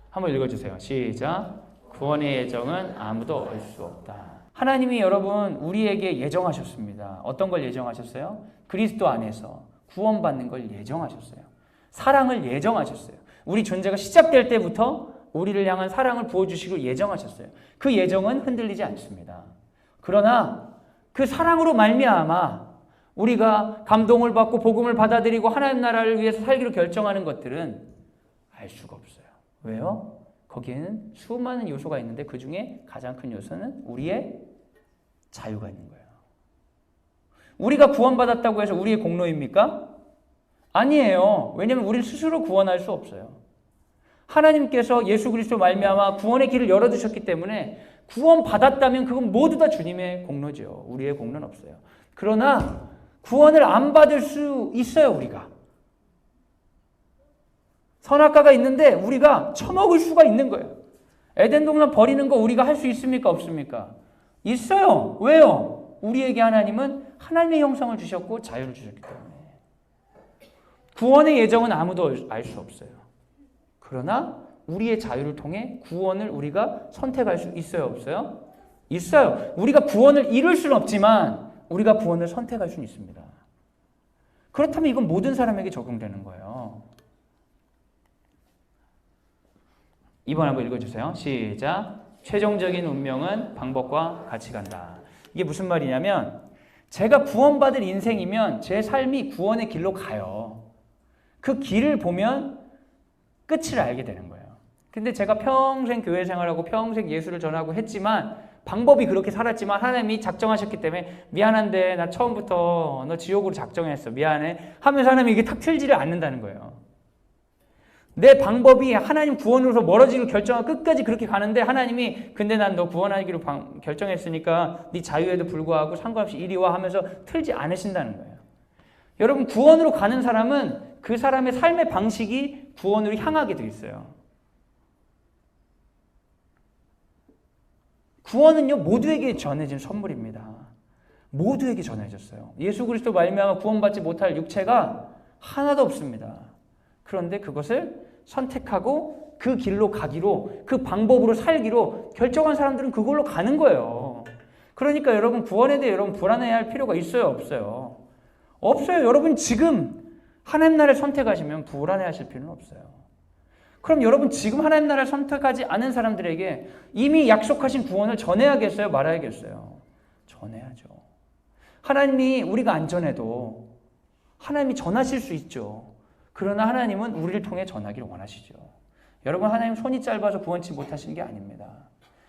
Speaker 1: 한번 읽어주세요. 시작. 구원의 예정은 아무도 알 수 없다. 하나님이 여러분 우리에게 예정하셨습니다. 어떤 걸 예정하셨어요? 그리스도 안에서 구원받는 걸 예정하셨어요. 사랑을 예정하셨어요. 우리 존재가 시작될 때부터 우리를 향한 사랑을 부어주시고 예정하셨어요. 그 예정은 흔들리지 않습니다. 그러나 그 사랑으로 말미암아 우리가 감동을 받고 복음을 받아들이고 하나님 나라를 위해서 살기로 결정하는 것들은 알 수가 없어요. 왜요? 거기에는 수많은 요소가 있는데 그 중에 가장 큰 요소는 우리의 자유가 있는 거예요. 우리가 구원받았다고 해서 우리의 공로입니까? 아니에요. 왜냐하면 우리를 스스로 구원할 수 없어요. 하나님께서 예수 그리스도 말미암아 구원의 길을 열어두셨기 때문에 구원받았다면 그건 모두 다 주님의 공로죠. 우리의 공로는 없어요. 그러나 구원을 안 받을 수 있어요, 우리가. 선악과가 있는데 우리가 처먹을 수가 있는 거예요. 에덴 동산 버리는 거 우리가 할 수 있습니까? 없습니까? 있어요. 왜요? 우리에게 하나님은 하나님의 형상을 주셨고 자유를 주셨기 때문에. 구원의 예정은 아무도 알 수 없어요. 그러나 우리의 자유를 통해 구원을 우리가 선택할 수 있어요? 없어요? 있어요. 우리가 구원을 이룰 수는 없지만 우리가 구원을 선택할 수는 있습니다. 그렇다면 이건 모든 사람에게 적용되는 거예요. 2번 한번 읽어주세요. 시작. 최종적인 운명은 방법과 같이 간다. 이게 무슨 말이냐면 제가 구원받을 인생이면 제 삶이 구원의 길로 가요. 그 길을 보면 끝을 알게 되는 거예요. 근데 제가 평생 교회 생활하고 평생 예수를 전하고 했지만 방법이 그렇게 살았지만 하나님이 작정하셨기 때문에 미안한데 나 처음부터 너 지옥으로 작정했어. 미안해. 하면서 하나님이 이게 탁 틀지를 않는다는 거예요. 내 방법이 하나님 구원으로서 멀어지기로 결정하고 끝까지 그렇게 가는데 하나님이 근데 난 너 구원하기로 결정했으니까 네 자유에도 불구하고 상관없이 이리 와 하면서 틀지 않으신다는 거예요. 여러분 구원으로 가는 사람은 그 사람의 삶의 방식이 구원으로 향하게 돼 있어요. 구원은요 모두에게 전해진 선물입니다. 모두에게 전해졌어요. 예수 그리스도 말미암아 구원받지 못할 육체가 하나도 없습니다. 그런데 그것을 선택하고 그 길로 가기로 그 방법으로 살기로 결정한 사람들은 그걸로 가는 거예요. 그러니까 여러분 구원에 대해 여러분 불안해야 할 필요가 있어요? 없어요? 없어요. 여러분 지금 하나님 나라를 선택하시면 불안해하실 필요는 없어요. 그럼 여러분 지금 하나님 나라를 선택하지 않은 사람들에게 이미 약속하신 구원을 전해야겠어요? 말아야겠어요? 전해야죠. 하나님이 우리가 안 전해도 하나님이 전하실 수 있죠. 그러나 하나님은 우리를 통해 전하기를 원하시죠. 여러분 하나님 손이 짧아서 구원치 못하시는 게 아닙니다.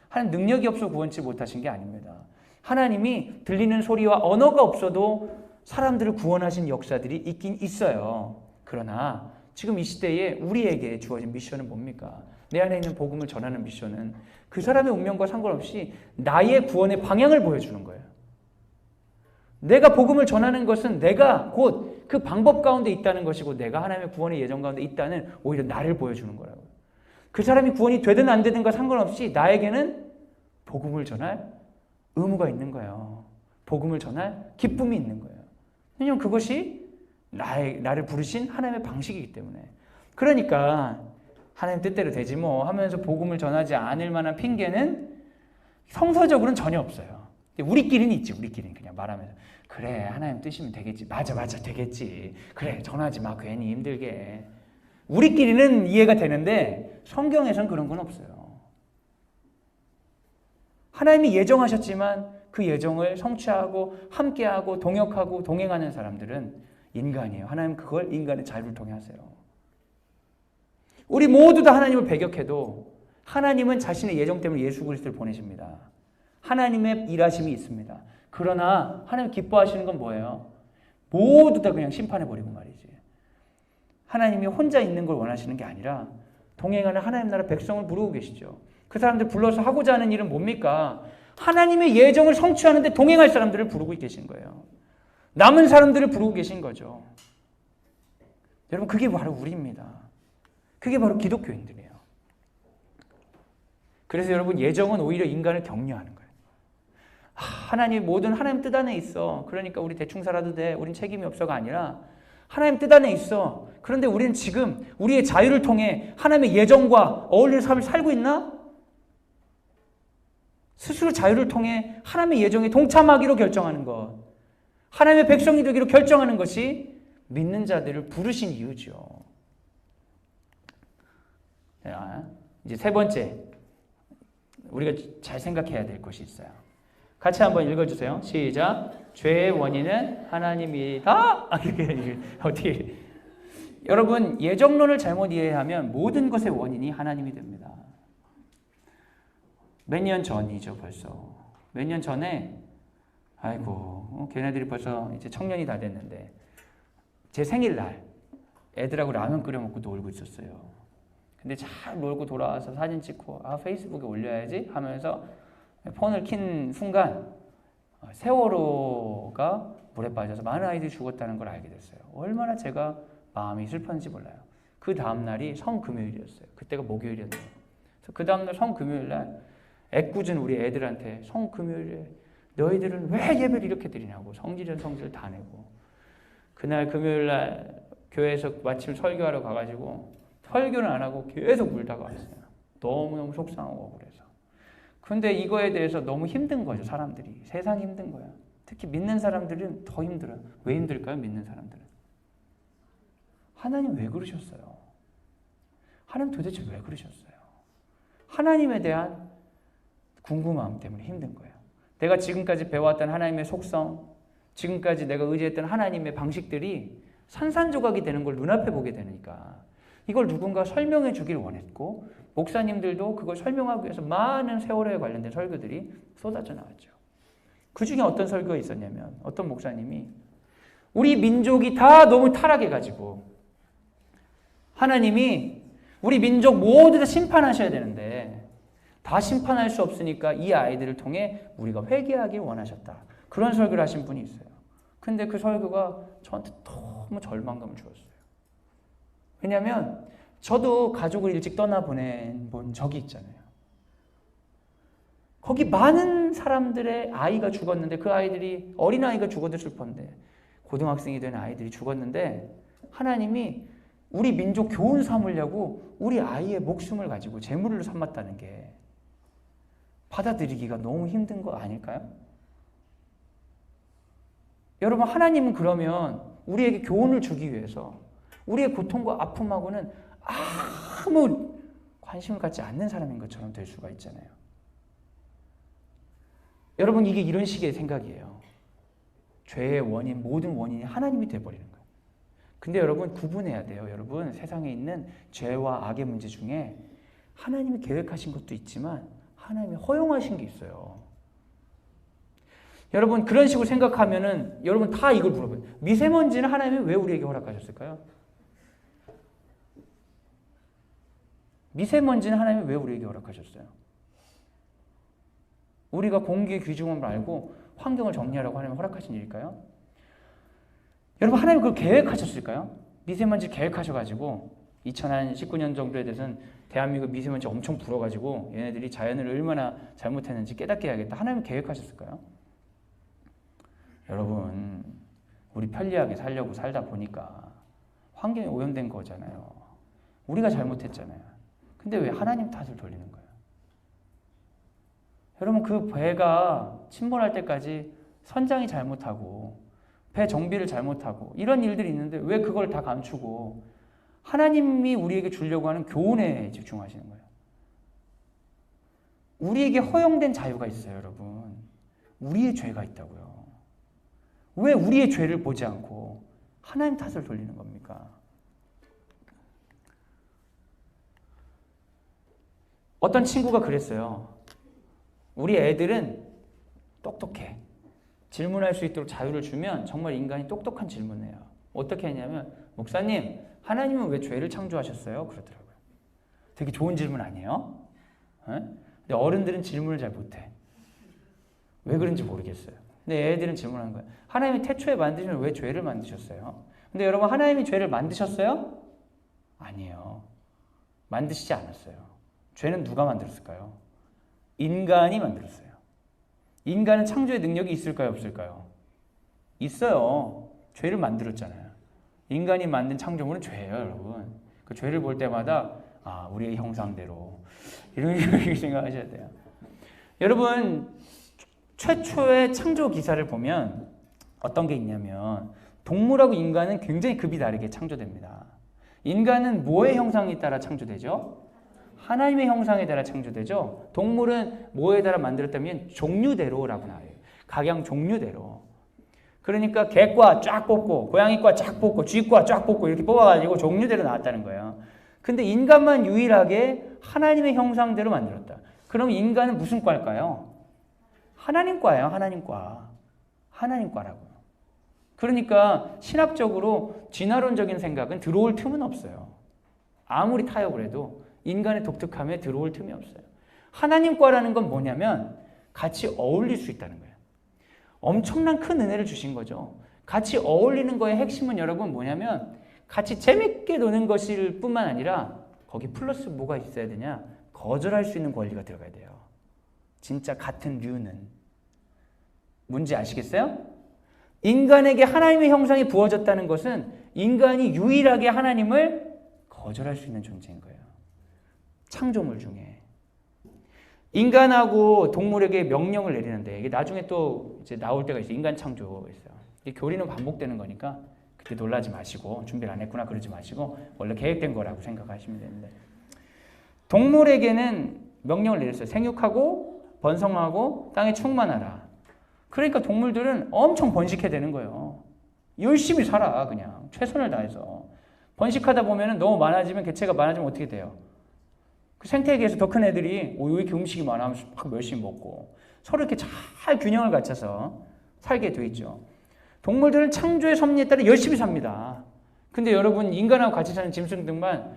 Speaker 1: 하나님 능력이 없어 구원치 못하신 게 아닙니다. 하나님이 들리는 소리와 언어가 없어도 사람들을 구원하신 역사들이 있긴 있어요. 그러나 지금 이 시대에 우리에게 주어진 미션은 뭡니까? 내 안에 있는 복음을 전하는 미션은 그 사람의 운명과 상관없이 나의 구원의 방향을 보여주는 거예요. 내가 복음을 전하는 것은 내가 곧 그 방법 가운데 있다는 것이고 내가 하나님의 구원의 예정 가운데 있다는 오히려 나를 보여주는 거라고요. 그 사람이 구원이 되든 안 되든과 상관없이 나에게는 복음을 전할 의무가 있는 거예요. 복음을 전할 기쁨이 있는 거예요. 왜냐하면 그것이 나를 부르신 하나님의 방식이기 때문에. 그러니까 하나님 뜻대로 되지 뭐 하면서 복음을 전하지 않을 만한 핑계는 성서적으로는 전혀 없어요. 우리끼리는 있지. 우리끼리는 그냥 말하면서 그래 하나님 뜻이면 되겠지. 맞아 되겠지. 그래 전하지 마 괜히 힘들게. 우리끼리는 이해가 되는데 성경에선 그런 건 없어요. 하나님이 예정하셨지만 그 예정을 성취하고 함께하고 동역하고 동행하는 사람들은 인간이에요. 하나님 그걸 인간의 자유를 통해 하세요. 우리 모두 다 하나님을 배격해도 하나님은 자신의 예정 때문에 예수 그리스도를 보내십니다. 하나님의 일하심이 있습니다. 그러나 하나님 기뻐하시는 건 뭐예요? 모두 다 그냥 심판해버리고 말이지. 하나님이 혼자 있는 걸 원하시는 게 아니라 동행하는 하나님 나라 백성을 부르고 계시죠. 그 사람들 불러서 하고자 하는 일은 뭡니까? 하나님의 예정을 성취하는데 동행할 사람들을 부르고 계신 거예요. 남은 사람들을 부르고 계신 거죠. 여러분 그게 바로 우리입니다. 그게 바로 기독교인들이에요. 그래서 여러분 예정은 오히려 인간을 격려하는 거예요. 하나님 모든 하나님 뜻 안에 있어. 그러니까 우리 대충 살아도 돼. 우린 책임이 없어가 아니라 하나님 뜻 안에 있어. 그런데 우리는 지금 우리의 자유를 통해 하나님의 예정과 어울리는 삶을 살고 있나? 스스로 자유를 통해 하나님의 예정에 동참하기로 결정하는 것. 하나님의 백성이 되기로 결정하는 것이 믿는 자들을 부르신 이유죠. 이제 세 번째 우리가 잘 생각해야 될 것이 있어요. 같이 한번 읽어주세요. 시작. 죄의 원인은 하나님이다. 어떻게? 여러분 예정론을 잘못 이해하면 모든 것의 원인이 하나님이 됩니다. 몇 년 전이죠 벌써. 몇 년 전에 아이고 걔네들이 벌써 이제 청년이 다 됐는데 제 생일날 애들하고 라면 끓여 먹고 놀고 있었어요. 근데 잘 놀고 돌아와서 사진 찍고 페이스북에 올려야지 하면서 폰을 킨 순간 세월호가 물에 빠져서 많은 아이들이 죽었다는 걸 알게 됐어요. 얼마나 제가 마음이 슬펐는지 몰라요. 그 다음날이 성금요일이었어요. 그때가 목요일이었네요. 그래서 그 다음날 성금요일날 애꿎은 우리 애들한테 성금요일에 너희들은 왜 예배를 이렇게 드리냐고 성질은 성질 다 내고 그날 금요일날 교회에서 마침 설교하러 가가지고 설교는 안 하고 계속 울다가 왔어요. 너무너무 속상하고 그래서. 근데 이거에 대해서 너무 힘든 거죠. 사람들이. 세상이 힘든 거야. 특히 믿는 사람들은 더 힘들어요. 왜 힘들까요? 믿는 사람들은. 하나님 왜 그러셨어요? 하나님 도대체 왜 그러셨어요? 하나님에 대한 궁금함 때문에 힘든 거예요. 내가 지금까지 배워왔던 하나님의 속성, 지금까지 내가 의지했던 하나님의 방식들이 산산조각이 되는 걸 눈앞에 보게 되니까 이걸 누군가 설명해 주길 원했고 목사님들도 그걸 설명하기 위해서 많은 세월호에 관련된 설교들이 쏟아져 나왔죠. 그 중에 어떤 설교가 있었냐면 어떤 목사님이 우리 민족이 다 너무 타락해가지고 하나님이 우리 민족 모두 다 심판하셔야 되는데 다 심판할 수 없으니까 이 아이들을 통해 우리가 회개하길 원하셨다. 그런 설교를 하신 분이 있어요. 근데 그 설교가 저한테 너무 절망감을 주었어요. 왜냐하면 저도 가족을 일찍 떠나보낸 적이 있잖아요. 거기 많은 사람들의 아이가 죽었는데 그 아이들이 어린아이가 죽어도 슬펐는데 고등학생이 된 아이들이 죽었는데 하나님이 우리 민족 교훈 삼으려고 우리 아이의 목숨을 가지고 제물로 삼았다는 게 받아들이기가 너무 힘든 거 아닐까요? 여러분 하나님은 그러면 우리에게 교훈을 주기 위해서 우리의 고통과 아픔하고는 아무 관심을 갖지 않는 사람인 것처럼 될 수가 있잖아요. 여러분 이게 이런 식의 생각이에요. 죄의 원인, 모든 원인이 하나님이 돼버리는 거예요. 근데 여러분 구분해야 돼요. 여러분 세상에 있는 죄와 악의 문제 중에 하나님이 계획하신 것도 있지만 하나님이 허용하신 게 있어요. 여러분 그런 식으로 생각하면은 여러분 다 이걸 물어봐요. 미세먼지는 하나님이 왜 우리에게 허락하셨을까요? 미세먼지는 하나님이 왜 우리에게 허락하셨어요? 우리가 공기의 귀중함을 알고 환경을 정리하라고 하나님이 허락하신 일일까요? 여러분 하나님이 그걸 계획하셨을까요? 미세먼지 계획하셔가지고 2019년 정도에 대해서는 대한민국 미세먼지 엄청 불어가지고 얘네들이 자연을 얼마나 잘못했는지 깨닫게 해야겠다. 하나님이 계획하셨을까요? 여러분 우리 편리하게 살려고 살다 보니까 환경이 오염된 거잖아요. 우리가 잘못했잖아요. 근데 왜 하나님 탓을 돌리는 거예요? 여러분 그 배가 침몰할 때까지 선장이 잘못하고 배 정비를 잘못하고 이런 일들이 있는데 왜 그걸 다 감추고 하나님이 우리에게 주려고 하는 교훈에 집중하시는 거예요. 우리에게 허용된 자유가 있어요, 여러분. 우리의 죄가 있다고요. 왜 우리의 죄를 보지 않고 하나님 탓을 돌리는 겁니까? 어떤 친구가 그랬어요. 우리 애들은 똑똑해. 질문할 수 있도록 자유를 주면 정말 인간이 똑똑한 질문을 해요. 어떻게 했냐면 목사님, 하나님은 왜 죄를 창조하셨어요? 그러더라고요. 되게 좋은 질문 아니에요? 근데 어른들은 질문을 잘 못해. 왜 그런지 모르겠어요. 근데 애들은 질문하는 거예요. 하나님이 태초에 만드시면 왜 죄를 만드셨어요? 근데 여러분 하나님이 죄를 만드셨어요? 아니에요. 만드시지 않았어요. 죄는 누가 만들었을까요? 인간이 만들었어요. 인간은 창조의 능력이 있을까요? 없을까요? 있어요. 죄를 만들었잖아요. 인간이 만든 창조물은 죄예요, 여러분. 그 죄를 볼 때마다 우리의 형상대로 이렇게 생각하셔야 돼요. 여러분 최초의 창조 기사를 보면 어떤 게 있냐면 동물하고 인간은 굉장히 급이 다르게 창조됩니다. 인간은 뭐의 형상에 따라 창조되죠? 하나님의 형상에 따라 창조되죠. 동물은 뭐에 따라 만들었다면 종류대로라고 나와요. 각양 종류대로. 그러니까 개과 쫙 뽑고 고양이과 쫙 뽑고 쥐과 쫙 뽑고 이렇게 뽑아가지고 종류대로 나왔다는 거예요. 근데 인간만 유일하게 하나님의 형상대로 만들었다. 그럼 인간은 무슨 과일까요? 하나님과예요. 하나님과. 하나님과라고요. 그러니까 신학적으로 진화론적인 생각은 들어올 틈은 없어요. 아무리 타협을 해도 인간의 독특함에 들어올 틈이 없어요. 하나님과라는 건 뭐냐면 같이 어울릴 수 있다는 거예요. 엄청난 큰 은혜를 주신 거죠. 같이 어울리는 거의 핵심은 여러분 뭐냐면 같이 재밌게 노는 것일 뿐만 아니라 거기 플러스 뭐가 있어야 되냐? 거절할 수 있는 권리가 들어가야 돼요. 진짜 같은 류는. 뭔지 아시겠어요? 인간에게 하나님의 형상이 부어졌다는 것은 인간이 유일하게 하나님을 거절할 수 있는 존재인 거예요. 창조물 중에. 인간하고 동물에게 명령을 내리는데 이게 나중에 또 이제 나올 때가 있어요. 인간 창조가 있어요. 이게 교리는 반복되는 거니까 그때 놀라지 마시고 준비를 안 했구나 그러지 마시고 원래 계획된 거라고 생각하시면 되는데 동물에게는 명령을 내렸어요. 생육하고 번성하고 땅에 충만하라. 그러니까 동물들은 엄청 번식해야 되는 거예요. 열심히 살아 그냥 최선을 다해서. 번식하다 보면 너무 많아지면 개체가 많아지면 어떻게 돼요? 그 생태계에서 더 큰 애들이 왜 이렇게 음식이 많아 하면서 막 열심히 먹고 서로 이렇게 잘 균형을 갖춰서 살게 돼 있죠. 동물들은 창조의 섭리에 따라 열심히 삽니다. 근데 여러분 인간하고 같이 사는 짐승들만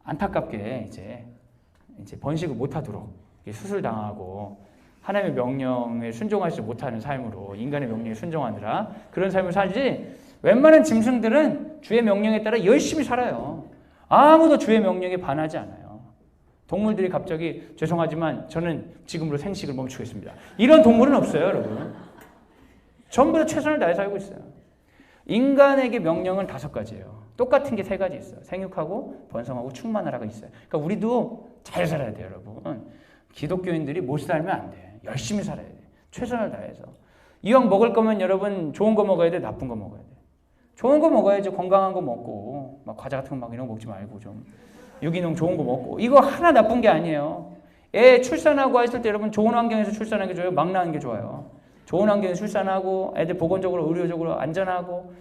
Speaker 1: 안타깝게 이제 번식을 못하도록 수술당하고 하나님의 명령에 순종하지 못하는 삶으로 인간의 명령에 순종하느라 그런 삶을 살지 웬만한 짐승들은 주의 명령에 따라 열심히 살아요. 아무도 주의 명령에 반하지 않아요. 동물들이 갑자기 죄송하지만 저는 지금으로 생식을 멈추겠습니다. 이런 동물은 없어요, 여러분. 전부 다 최선을 다해 살고 있어요. 인간에게 명령은 5가지예요. 똑같은 게 3가지 있어요. 생육하고 번성하고 충만하라가 있어요. 그러니까 우리도 잘 살아야 돼요, 여러분. 기독교인들이 못 살면 안 돼. 열심히 살아야 돼. 최선을 다해서. 이왕 먹을 거면 여러분 좋은 거 먹어야 돼, 나쁜 거 먹어야 돼. 좋은 거 먹어야죠. 건강한 거 먹고 막 과자 같은 거 막 이런 거 먹지 말고 좀 유기농 좋은 거 먹고. 이거 하나 나쁜 게 아니에요. 애 출산하고 했을 때 여러분 좋은 환경에서 출산하는 게 좋아요? 막 나는 게 좋아요? 좋은 환경에서 출산하고 애들 보건적으로 의료적으로 안전하고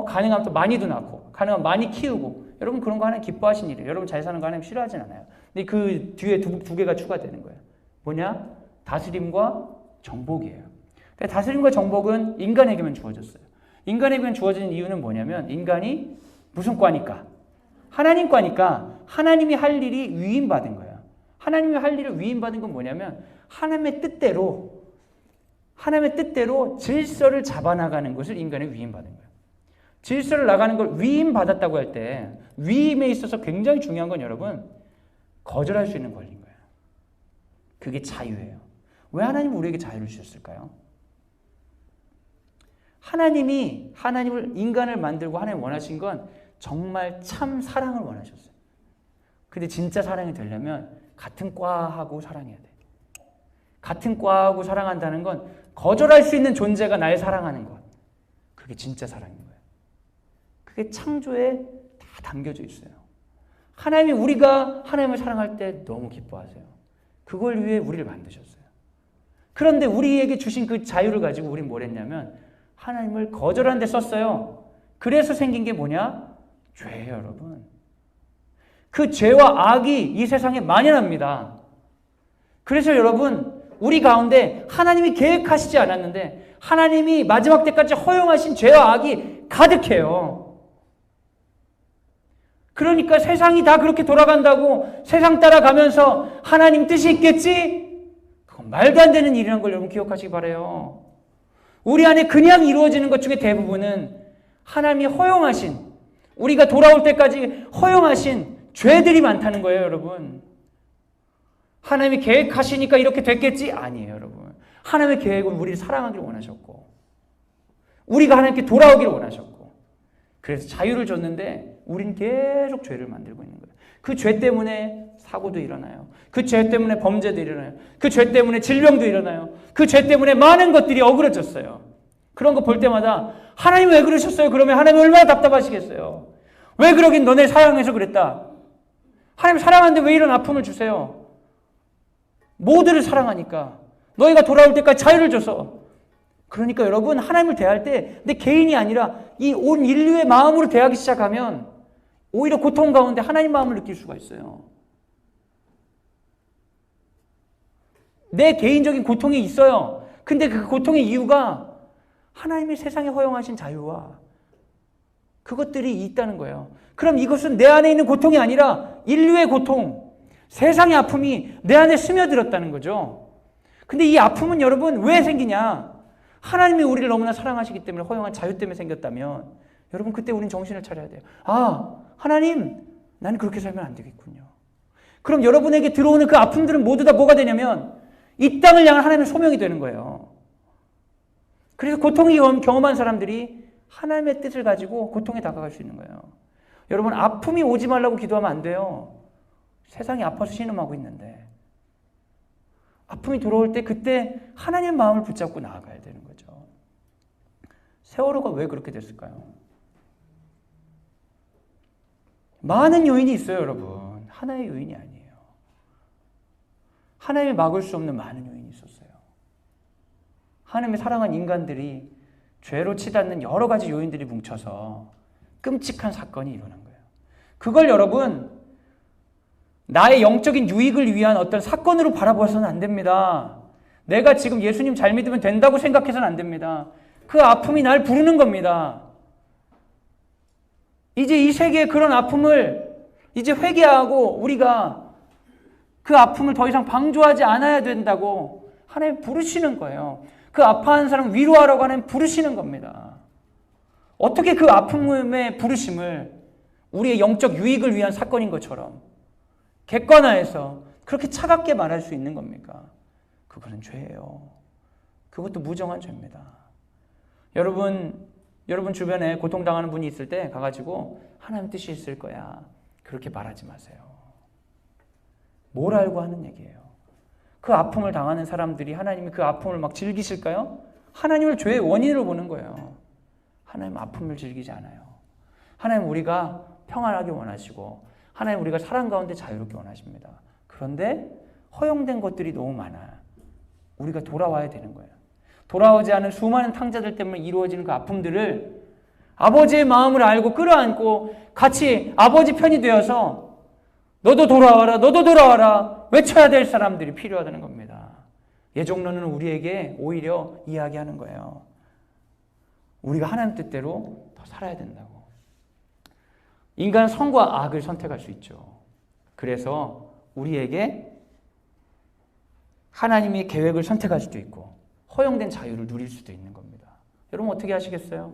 Speaker 1: 가능하면 또 많이도 낳고 가능하면 많이 키우고 여러분 그런 거 하나님 기뻐하신 일이에요. 여러분 잘 사는 거 하나님 싫어하진 않아요. 근데 그 뒤에 두 개가 추가되는 거예요. 뭐냐? 다스림과 정복이에요. 다스림과 정복은 인간에게만 주어졌어요. 인간에게만 주어진 이유는 뭐냐면 인간이 무슨 과니까? 하나님 과니까 하나님이 할 일이 위임받은 거예요. 하나님이 할 일을 위임받은 건 뭐냐면 하나님의 뜻대로 질서를 잡아나가는 것을 인간에 위임받은 거예요. 질서를 나가는 걸 위임받았다고 할 때 위임에 있어서 굉장히 중요한 건 여러분 거절할 수 있는 권리인 거예요. 그게 자유예요. 왜 하나님은 우리에게 자유를 주셨을까요? 하나님을 인간을 만들고 하나님 원하신 건 정말 참 사랑을 원하셨어요. 근데 진짜 사랑이 되려면 같은 과하고 사랑해야 돼. 같은 과하고 사랑한다는 건 거절할 수 있는 존재가 날 사랑하는 것. 그게 진짜 사랑인 거예요. 그게 창조에 다 담겨져 있어요. 하나님이 우리가 하나님을 사랑할 때 너무 기뻐하세요. 그걸 위해 우리를 만드셨어요. 그런데 우리에게 주신 그 자유를 가지고 우리는 뭘 했냐면 하나님을 거절하는 데 썼어요. 그래서 생긴 게 뭐냐? 죄예요, 여러분. 그 죄와 악이 이 세상에 만연합니다. 그래서 여러분 우리 가운데 하나님이 계획하시지 않았는데 하나님이 마지막 때까지 허용하신 죄와 악이 가득해요. 그러니까 세상이 다 그렇게 돌아간다고 세상 따라가면서 하나님 뜻이 있겠지? 그건 말도 안 되는 일이라는 걸 여러분 기억하시기 바라요. 우리 안에 그냥 이루어지는 것 중에 대부분은 하나님이 허용하신 우리가 돌아올 때까지 허용하신 죄들이 많다는 거예요, 여러분. 하나님이 계획하시니까 이렇게 됐겠지? 아니에요, 여러분. 하나님의 계획은 우리를 사랑하기를 원하셨고 우리가 하나님께 돌아오기를 원하셨고 그래서 자유를 줬는데 우린 계속 죄를 만들고 있는 거예요. 그 죄 때문에 사고도 일어나요. 그 죄 때문에 범죄도 일어나요. 그 죄 때문에 질병도 일어나요. 그 죄 때문에 많은 것들이 어그러졌어요. 그런 거 볼 때마다 하나님 왜 그러셨어요? 그러면 하나님 얼마나 답답하시겠어요? 왜 그러긴 너네 사랑해서 그랬다. 하나님 사랑하는데 왜 이런 아픔을 주세요? 모두를 사랑하니까 너희가 돌아올 때까지 자유를 줘서. 그러니까 여러분 하나님을 대할 때 내 개인이 아니라 이 온 인류의 마음으로 대하기 시작하면 오히려 고통 가운데 하나님 마음을 느낄 수가 있어요. 내 개인적인 고통이 있어요. 근데 그 고통의 이유가 하나님이 세상에 허용하신 자유와 그것들이 있다는 거예요. 그럼 이것은 내 안에 있는 고통이 아니라 인류의 고통, 세상의 아픔이 내 안에 스며들었다는 거죠. 근데 이 아픔은 여러분 왜 생기냐? 하나님이 우리를 너무나 사랑하시기 때문에 허용한 자유 때문에 생겼다면 여러분 그때 우린 정신을 차려야 돼요. 아, 하나님, 나는 그렇게 살면 안 되겠군요. 그럼 여러분에게 들어오는 그 아픔들은 모두 다 뭐가 되냐면 이 땅을 향한 하나님의 소명이 되는 거예요. 그래서 고통이 경험한 사람들이 하나님의 뜻을 가지고 고통에 다가갈 수 있는 거예요. 여러분, 아픔이 오지 말라고 기도하면 안 돼요. 세상이 아파서 신음하고 있는데 아픔이 들어올 때 그때 하나님의 마음을 붙잡고 나아가야 되는 거죠. 세월호가 왜 그렇게 됐을까요? 많은 요인이 있어요, 여러분. 하나의 요인이 아니에요. 하나님이 막을 수 없는 많은 요인이 있었어요. 하나님의 사랑한 인간들이 죄로 치닫는 여러 가지 요인들이 뭉쳐서 끔찍한 사건이 일어난 거예요. 그걸 여러분, 나의 영적인 유익을 위한 어떤 사건으로 바라보아서는 안 됩니다. 내가 지금 예수님 잘 믿으면 된다고 생각해서는 안 됩니다. 그 아픔이 날 부르는 겁니다. 이제 이 세계의 그런 아픔을 이제 회개하고 우리가 그 아픔을 더 이상 방조하지 않아야 된다고 하나님 부르시는 거예요. 그 아파하는 사람 위로하라고 하나님 부르시는 겁니다. 어떻게 그 아픔의 부르심을 우리의 영적 유익을 위한 사건인 것처럼 객관화해서 그렇게 차갑게 말할 수 있는 겁니까? 그거는 죄예요. 그것도 무정한 죄입니다. 여러분 주변에 고통당하는 분이 있을 때 가가지고 하나님 뜻이 있을 거야. 그렇게 말하지 마세요. 뭘 알고 하는 얘기예요. 그 아픔을 당하는 사람들이 하나님이 그 아픔을 막 즐기실까요? 하나님을 죄의 원인으로 보는 거예요. 하나님 아픔을 즐기지 않아요. 하나님 우리가 평안하게 원하시고 하나님 우리가 사랑 가운데 자유롭게 원하십니다. 그런데 허용된 것들이 너무 많아요. 우리가 돌아와야 되는 거예요. 돌아오지 않은 수많은 탕자들 때문에 이루어지는 그 아픔들을 아버지의 마음을 알고 끌어안고 같이 아버지 편이 되어서 너도 돌아와라, 너도 돌아와라 외쳐야 될 사람들이 필요하다는 겁니다. 예정론은 우리에게 오히려 이야기하는 거예요. 우리가 하나님 뜻대로 더 살아야 된다고. 인간은 선과 악을 선택할 수 있죠. 그래서 우리에게 하나님의 계획을 선택할 수도 있고 허용된 자유를 누릴 수도 있는 겁니다. 여러분 어떻게 하시겠어요?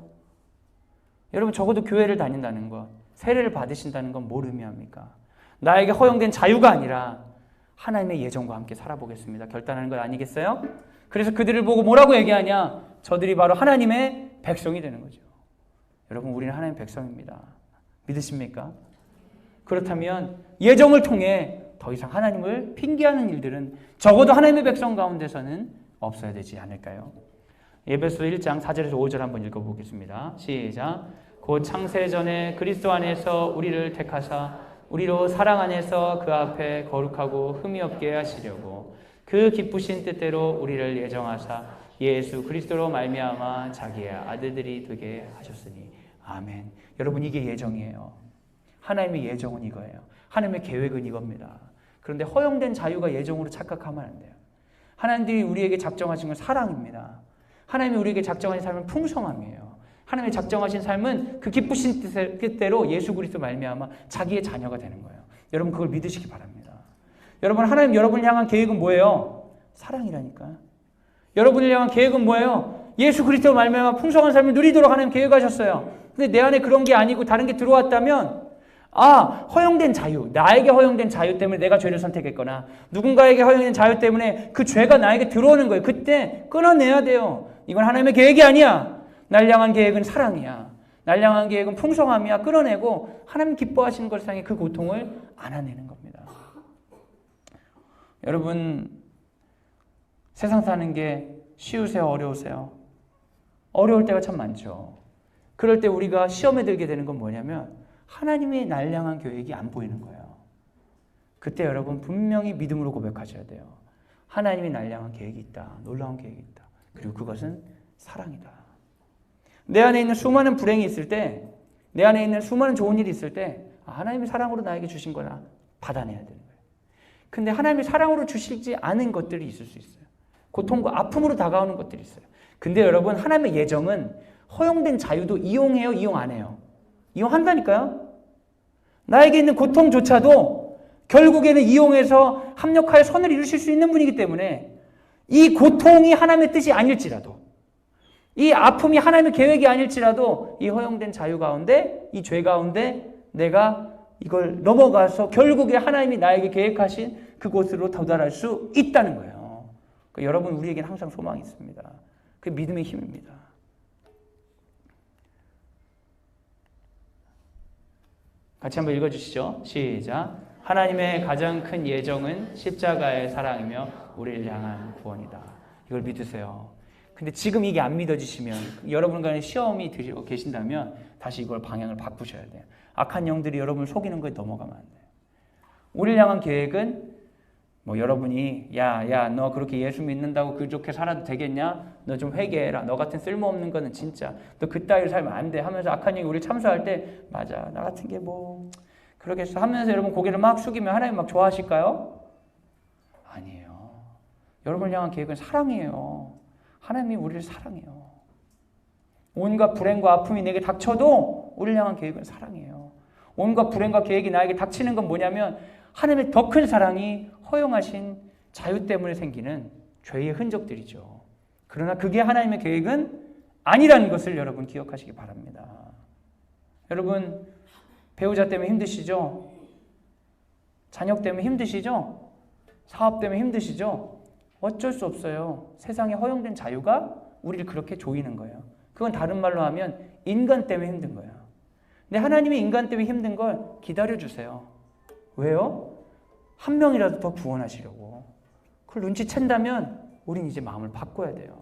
Speaker 1: 여러분 적어도 교회를 다닌다는 것, 세례를 받으신다는 건 뭘 의미합니까? 나에게 허용된 자유가 아니라 하나님의 예정과 함께 살아보겠습니다. 결단하는 것 아니겠어요? 그래서 그들을 보고 뭐라고 얘기하냐? 저들이 바로 하나님의 백성이 되는 거죠. 여러분 우리는 하나님의 백성입니다. 믿으십니까? 그렇다면 예정을 통해 더 이상 하나님을 핑계하는 일들은 적어도 하나님의 백성 가운데서는 없어야 되지 않을까요? 에베소 1장 4절에서 5절 한번 읽어보겠습니다. 시작. 곧 창세전에 그리스도 안에서 우리를 택하사 우리로 사랑 안에서 그 앞에 거룩하고 흠이 없게 하시려고 그 기쁘신 뜻대로 우리를 예정하사 예수 그리스도로 말미암아 자기의 아들들이 되게 하셨으니 아멘. 여러분 이게 예정이에요. 하나님의 예정은 이거예요. 하나님의 계획은 이겁니다. 그런데 허용된 자유가 예정으로 착각하면 안 돼요. 하나님들이 우리에게 작정하신 건 사랑입니다. 하나님이 우리에게 작정하신 삶은 풍성함이에요. 하나님이 작정하신 삶은 그 기쁘신 뜻대로 예수 그리스도 말미암아 자기의 자녀가 되는 거예요. 여러분 그걸 믿으시기 바랍니다. 여러분 하나님 여러분을 향한 계획은 뭐예요? 사랑이라니까요. 여러분을 향한 계획은 뭐예요? 예수 그리스도 말미암아 풍성한 삶을 누리도록 하나님 계획하셨어요. 근데 내 안에 그런 게 아니고 다른 게 들어왔다면 허용된 자유, 나에게 허용된 자유 때문에 내가 죄를 선택했거나 누군가에게 허용된 자유 때문에 그 죄가 나에게 들어오는 거예요. 그때 끊어내야 돼요. 이건 하나님의 계획이 아니야. 날 향한 계획은 사랑이야. 날 향한 계획은 풍성함이야. 끊어내고 하나님 기뻐하시는 것을 향해 그 고통을 안아내는 겁니다. 여러분 세상 사는 게 쉬우세요? 어려우세요? 어려울 때가 참 많죠. 그럴 때 우리가 시험에 들게 되는 건 뭐냐면 하나님의 날 향한 계획이 안 보이는 거예요. 그때 여러분 분명히 믿음으로 고백하셔야 돼요. 하나님이 날 향한 계획이 있다. 놀라운 계획이 있다. 그리고 그것은 사랑이다. 내 안에 있는 수많은 불행이 있을 때, 내 안에 있는 수많은 좋은 일이 있을 때 하나님이 사랑으로 나에게 주신 거나 받아내야 되는 거예요. 근데 하나님이 사랑으로 주시지 않은 것들이 있을 수 있어요. 고통과 아픔으로 다가오는 것들이 있어요. 근데 여러분 하나님의 예정은 허용된 자유도 이용해요? 이용 안 해요? 이용한다니까요. 나에게 있는 고통조차도 결국에는 이용해서 합력하여 선을 이루실 수 있는 분이기 때문에 이 고통이 하나님의 뜻이 아닐지라도 이 아픔이 하나님의 계획이 아닐지라도 이 허용된 자유 가운데, 이 죄 가운데 내가 이걸 넘어가서 결국에 하나님이 나에게 계획하신 그곳으로 도달할 수 있다는 거예요. 그러니까 여러분, 우리에게는 항상 소망이 있습니다. 그게 믿음의 힘입니다. 같이 한번 읽어주시죠. 시작. 하나님의 가장 큰 예정은 십자가의 사랑이며 우리를 향한 구원이다. 이걸 믿으세요. 근데 지금 이게 안 믿어지시면, 여러분 간에 시험이 드시고 계신다면 다시 이걸 방향을 바꾸셔야 돼요. 악한 영들이 여러분을 속이는 거에 넘어가면 안 돼요. 우리를 향한 계획은 뭐 여러분이 야 너 그렇게 예수 믿는다고 그렇게 살아도 되겠냐? 너 좀 회개해라. 너 같은 쓸모없는 거는 진짜 너 그따위로 살면 안 돼 하면서 악한 영이 우리를 참소할 때 맞아 나 같은 게 뭐 그러겠어 하면서 여러분 고개를 막 숙이면 하나님 막 좋아하실까요? 아니에요. 여러분을 향한 계획은 사랑이에요. 하나님이 우리를 사랑해요. 온갖 불행과 아픔이 내게 닥쳐도 우리를 향한 계획은 사랑이에요. 온갖 불행과 계획이 나에게 닥치는 건 뭐냐면 하나님의 더 큰 사랑이 허용하신 자유 때문에 생기는 죄의 흔적들이죠. 그러나 그게 하나님의 계획은 아니라는 것을 여러분 기억하시기 바랍니다. 여러분 배우자 때문에 힘드시죠? 자녀 때문에 힘드시죠? 사업 때문에 힘드시죠? 어쩔 수 없어요. 세상에 허용된 자유가 우리를 그렇게 조이는 거예요. 그건 다른 말로 하면 인간 때문에 힘든 거예요. 근데 하나님이 인간 때문에 힘든 걸 기다려주세요. 왜요? 한 명이라도 더 구원하시려고. 그걸 눈치챈다면 우린 이제 마음을 바꿔야 돼요.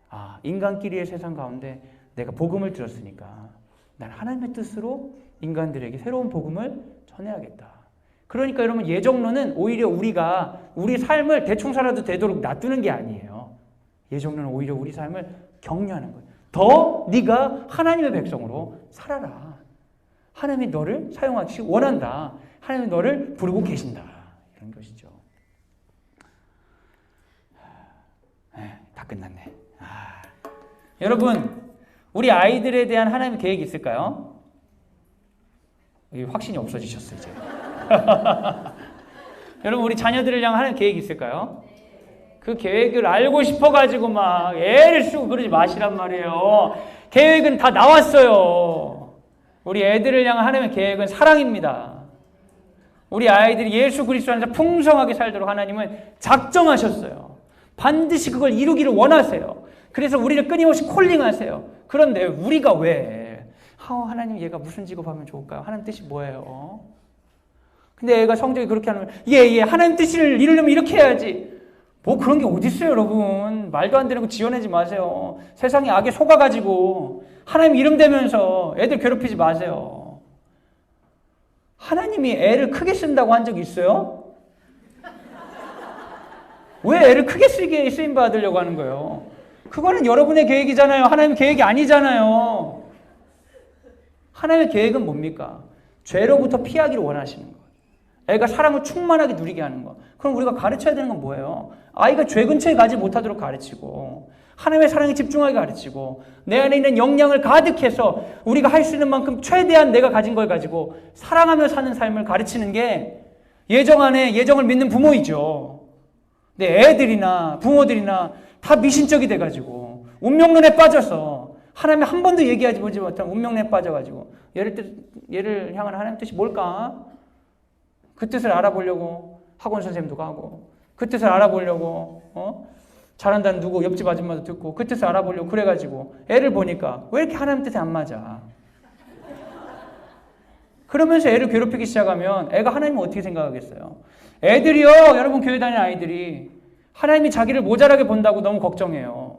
Speaker 1: 아, 인간끼리의 세상 가운데 내가 복음을 들었으니까 난 하나님의 뜻으로 인간들에게 새로운 복음을 전해야겠다. 그러니까 여러분 예정론은 오히려 우리가 우리 삶을 대충 살아도 되도록 놔두는 게 아니에요. 예정론은 오히려 우리 삶을 격려하는 거예요. 더 네가 하나님의 백성으로 살아라. 하나님이 너를 사용하기 원한다. 하나님이 너를 부르고 계신다. 이런 것이죠. 다 끝났네. 여러분 우리 아이들에 대한 하나님의 계획이 있을까요? 확신이 없어지셨어요 이제. 여러분 우리 자녀들을 향한 하나님의 계획이 있을까요? 그 계획을 알고 싶어가지고 막 애를 쓰고 그러지 마시란 말이에요. 계획은 다 나왔어요. 우리 애들을 향한 하나님의 계획은 사랑입니다. 우리 아이들이 예수 그리스도 안에서 풍성하게 살도록 하나님은 작정하셨어요. 반드시 그걸 이루기를 원하세요. 그래서 우리를 끊임없이 콜링하세요. 그런데 우리가 왜 하나님 얘가 무슨 직업하면 좋을까요? 하나님 뜻이 뭐예요? 근데 애가 성적이 그렇게 하는 거예요. 하나님 뜻을 이루려면 이렇게 해야지. 뭐 그런 게 어디 있어요, 여러분. 말도 안 되는 거 지어내지 마세요. 세상에 악에 속아가지고 하나님 이름 대면서 애들 괴롭히지 마세요. 하나님이 애를 크게 쓴다고 한 적이 있어요? 왜 애를 크게 쓰임 받으려고 하는 거예요? 그거는 여러분의 계획이잖아요. 하나님의 계획이 아니잖아요. 하나님의 계획은 뭡니까? 죄로부터 피하기를 원하시는 거예요. 애가 사랑을 충만하게 누리게 하는 거. 그럼 우리가 가르쳐야 되는 건 뭐예요? 아이가 죄 근처에 가지 못하도록 가르치고 하나님의 사랑에 집중하게 가르치고 내 안에 있는 역량을 가득해서 우리가 할 수 있는 만큼 최대한 내가 가진 걸 가지고 사랑하며 사는 삶을 가르치는 게 예정 안에 예정을 믿는 부모이죠. 근데 애들이나 부모들이나 다 미신적이 돼가지고 운명론에 빠져서 하나님이 한 번도 얘기하지 보지 못한 운명론에 빠져가지고 얘를 향한 하나님 뜻이 뭘까? 그 뜻을 알아보려고 학원 선생님도 가고 그 뜻을 알아보려고 잘한다는 누구 옆집 아줌마도 듣고 그 뜻을 알아보려고 그래가지고 애를 보니까 왜 이렇게 하나님 뜻에 안 맞아? 그러면서 애를 괴롭히기 시작하면 애가 하나님을 어떻게 생각하겠어요? 애들이요, 여러분 교회 다니는 아이들이 하나님이 자기를 모자라게 본다고 너무 걱정해요.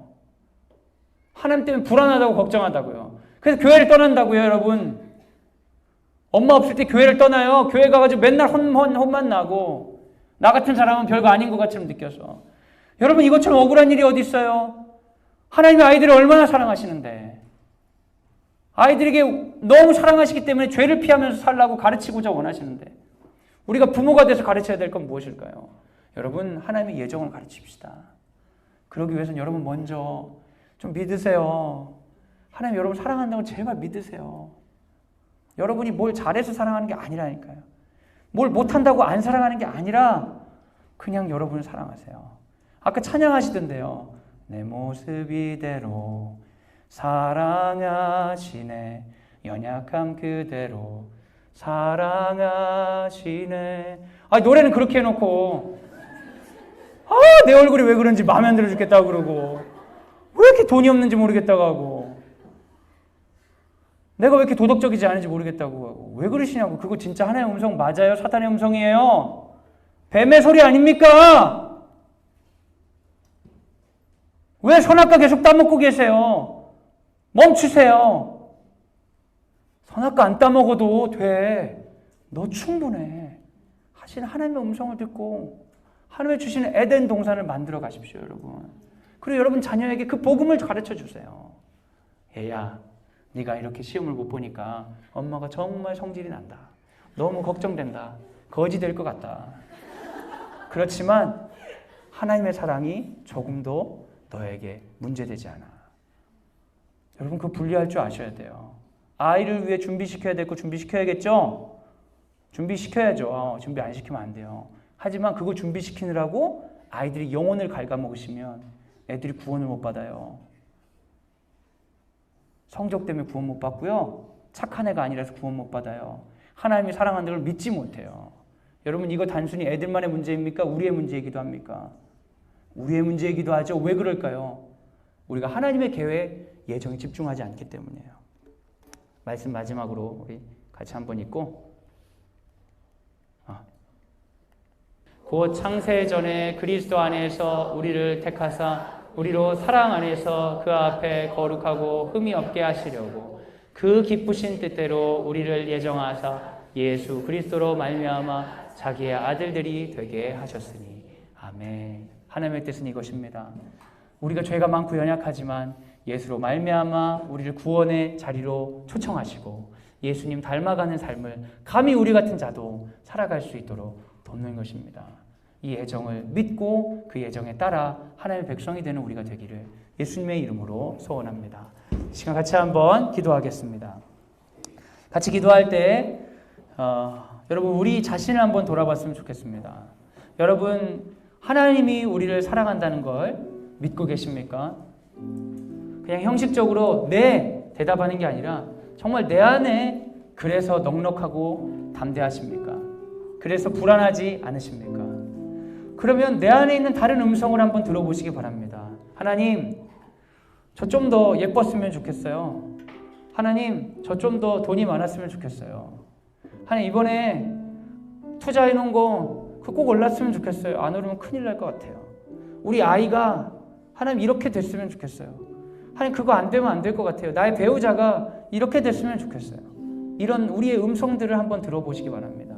Speaker 1: 하나님 때문에 불안하다고 걱정하다고요. 그래서 교회를 떠난다고요, 여러분. 엄마 없을 때 교회를 떠나요. 교회 가가지고 맨날 혼만 나고 나 같은 사람은 별거 아닌 것 같처럼 느껴서. 여러분 이것처럼 억울한 일이 어디 있어요? 하나님이 아이들을 얼마나 사랑하시는데 아이들에게 너무 사랑하시기 때문에 죄를 피하면서 살라고 가르치고자 원하시는데 우리가 부모가 돼서 가르쳐야 될 건 무엇일까요? 여러분 하나님의 예정을 가르칩시다. 그러기 위해서는 여러분 먼저 좀 믿으세요. 하나님 여러분 사랑한다고 제발 믿으세요. 여러분이 뭘 잘해서 사랑하는 게 아니라니까요. 뭘 못한다고 안 사랑하는 게 아니라 그냥 여러분을 사랑하세요. 아까 찬양하시던데요. 내 모습 이대로 사랑하시네. 연약함 그대로 사랑하시네. 노래는 그렇게 해놓고 내 얼굴이 왜 그런지 마음에 안 들어 죽겠다고 그러고, 왜 이렇게 돈이 없는지 모르겠다고 하고, 내가 왜 이렇게 도덕적이지 않은지 모르겠다고 하고, 왜 그러시냐고. 그거 진짜 하나님의 음성 맞아요? 사탄의 음성이에요? 뱀의 소리 아닙니까? 왜 선악과 계속 따먹고 계세요? 멈추세요. 선악과 안 따먹어도 돼. 너 충분해. 하시는 하나님의 음성을 듣고 하나님의 주시는 에덴 동산을 만들어 가십시오, 여러분. 그리고 여러분 자녀에게 그 복음을 가르쳐 주세요. 얘야, 네가 이렇게 시험을 못 보니까 엄마가 정말 성질이 난다. 너무 걱정된다. 거지 될 것 같다. 그렇지만 하나님의 사랑이 조금도 너에게 문제되지 않아. 여러분, 그거 분리할 줄 아셔야 돼요. 아이를 위해 준비시켜야 될 거 준비시켜야겠죠? 준비시켜야죠. 준비 안 시키면 안 돼요. 하지만 그거 준비시키느라고 아이들이 영혼을 갉아먹으시면 애들이 구원을 못 받아요. 성적 때문에 구원 못 받고요. 착한 애가 아니라서 구원 못 받아요. 하나님이 사랑한다는 걸 믿지 못해요. 여러분, 이거 단순히 애들만의 문제입니까? 우리의 문제이기도 합니까? 우리의 문제이기도 하죠. 왜 그럴까요? 우리가 하나님의 계획, 예정에 집중하지 않기 때문이에요. 말씀 마지막으로 우리 같이 한번 읽고, 곧 창세 전에 그리스도 안에서 우리를 택하사 우리로 사랑 안에서 그 앞에 거룩하고 흠이 없게 하시려고 그 기쁘신 뜻대로 우리를 예정하사 예수 그리스도로 말미암아 자기의 아들들이 되게 하셨으니. 아멘. 하나님의 뜻은 이것입니다. 우리가 죄가 많고 연약하지만 예수로 말미암아 우리를 구원의 자리로 초청하시고 예수님 닮아가는 삶을 감히 우리 같은 자도 살아갈 수 있도록 돕는 것입니다. 이 예정을 믿고 그 예정에 따라 하나님의 백성이 되는 우리가 되기를 예수님의 이름으로 소원합니다. 이 시간 같이 한번 기도하겠습니다. 같이 기도할 때 여러분, 우리 자신을 한번 돌아봤으면 좋겠습니다. 여러분, 하나님이 우리를 사랑한다는 걸 믿고 계십니까? 그냥 형식적으로 네 대답하는 게 아니라 정말 내 안에 그래서 넉넉하고 담대하십니까? 그래서 불안하지 않으십니까? 그러면 내 안에 있는 다른 음성을 한번 들어보시기 바랍니다. 하나님, 저 좀 더 예뻤으면 좋겠어요. 하나님, 저 좀 더 돈이 많았으면 좋겠어요. 하나님, 이번에 투자해 놓은 거 그거 꼭 올랐으면 좋겠어요. 안 오르면 큰일 날 것 같아요. 우리 아이가 하나님 이렇게 됐으면 좋겠어요. 하나님, 그거 안 되면 안 될 것 같아요. 나의 배우자가 이렇게 됐으면 좋겠어요. 이런 우리의 음성들을 한번 들어보시기 바랍니다.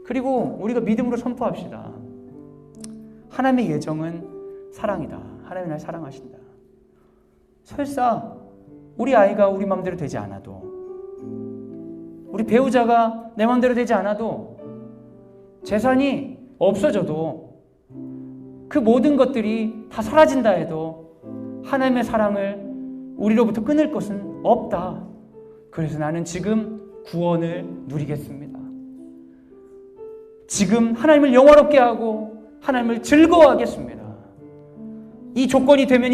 Speaker 1: 그리고 우리가 믿음으로 선포합시다. 하나님의 예정은 사랑이다. 하나님이 날 사랑하신다. 설사 우리 아이가 우리 마음대로 되지 않아도, 우리 배우자가 내 마음대로 되지 않아도, 재산이 없어져도, 그 모든 것들이 다 사라진다 해도 하나님의 사랑을 우리로부터 끊을 것은 없다. 그래서 나는 지금 구원을 누리겠습니다. 지금 하나님을 영화롭게 하고 하나님을 즐거워하겠습니다. 이 조건이 되면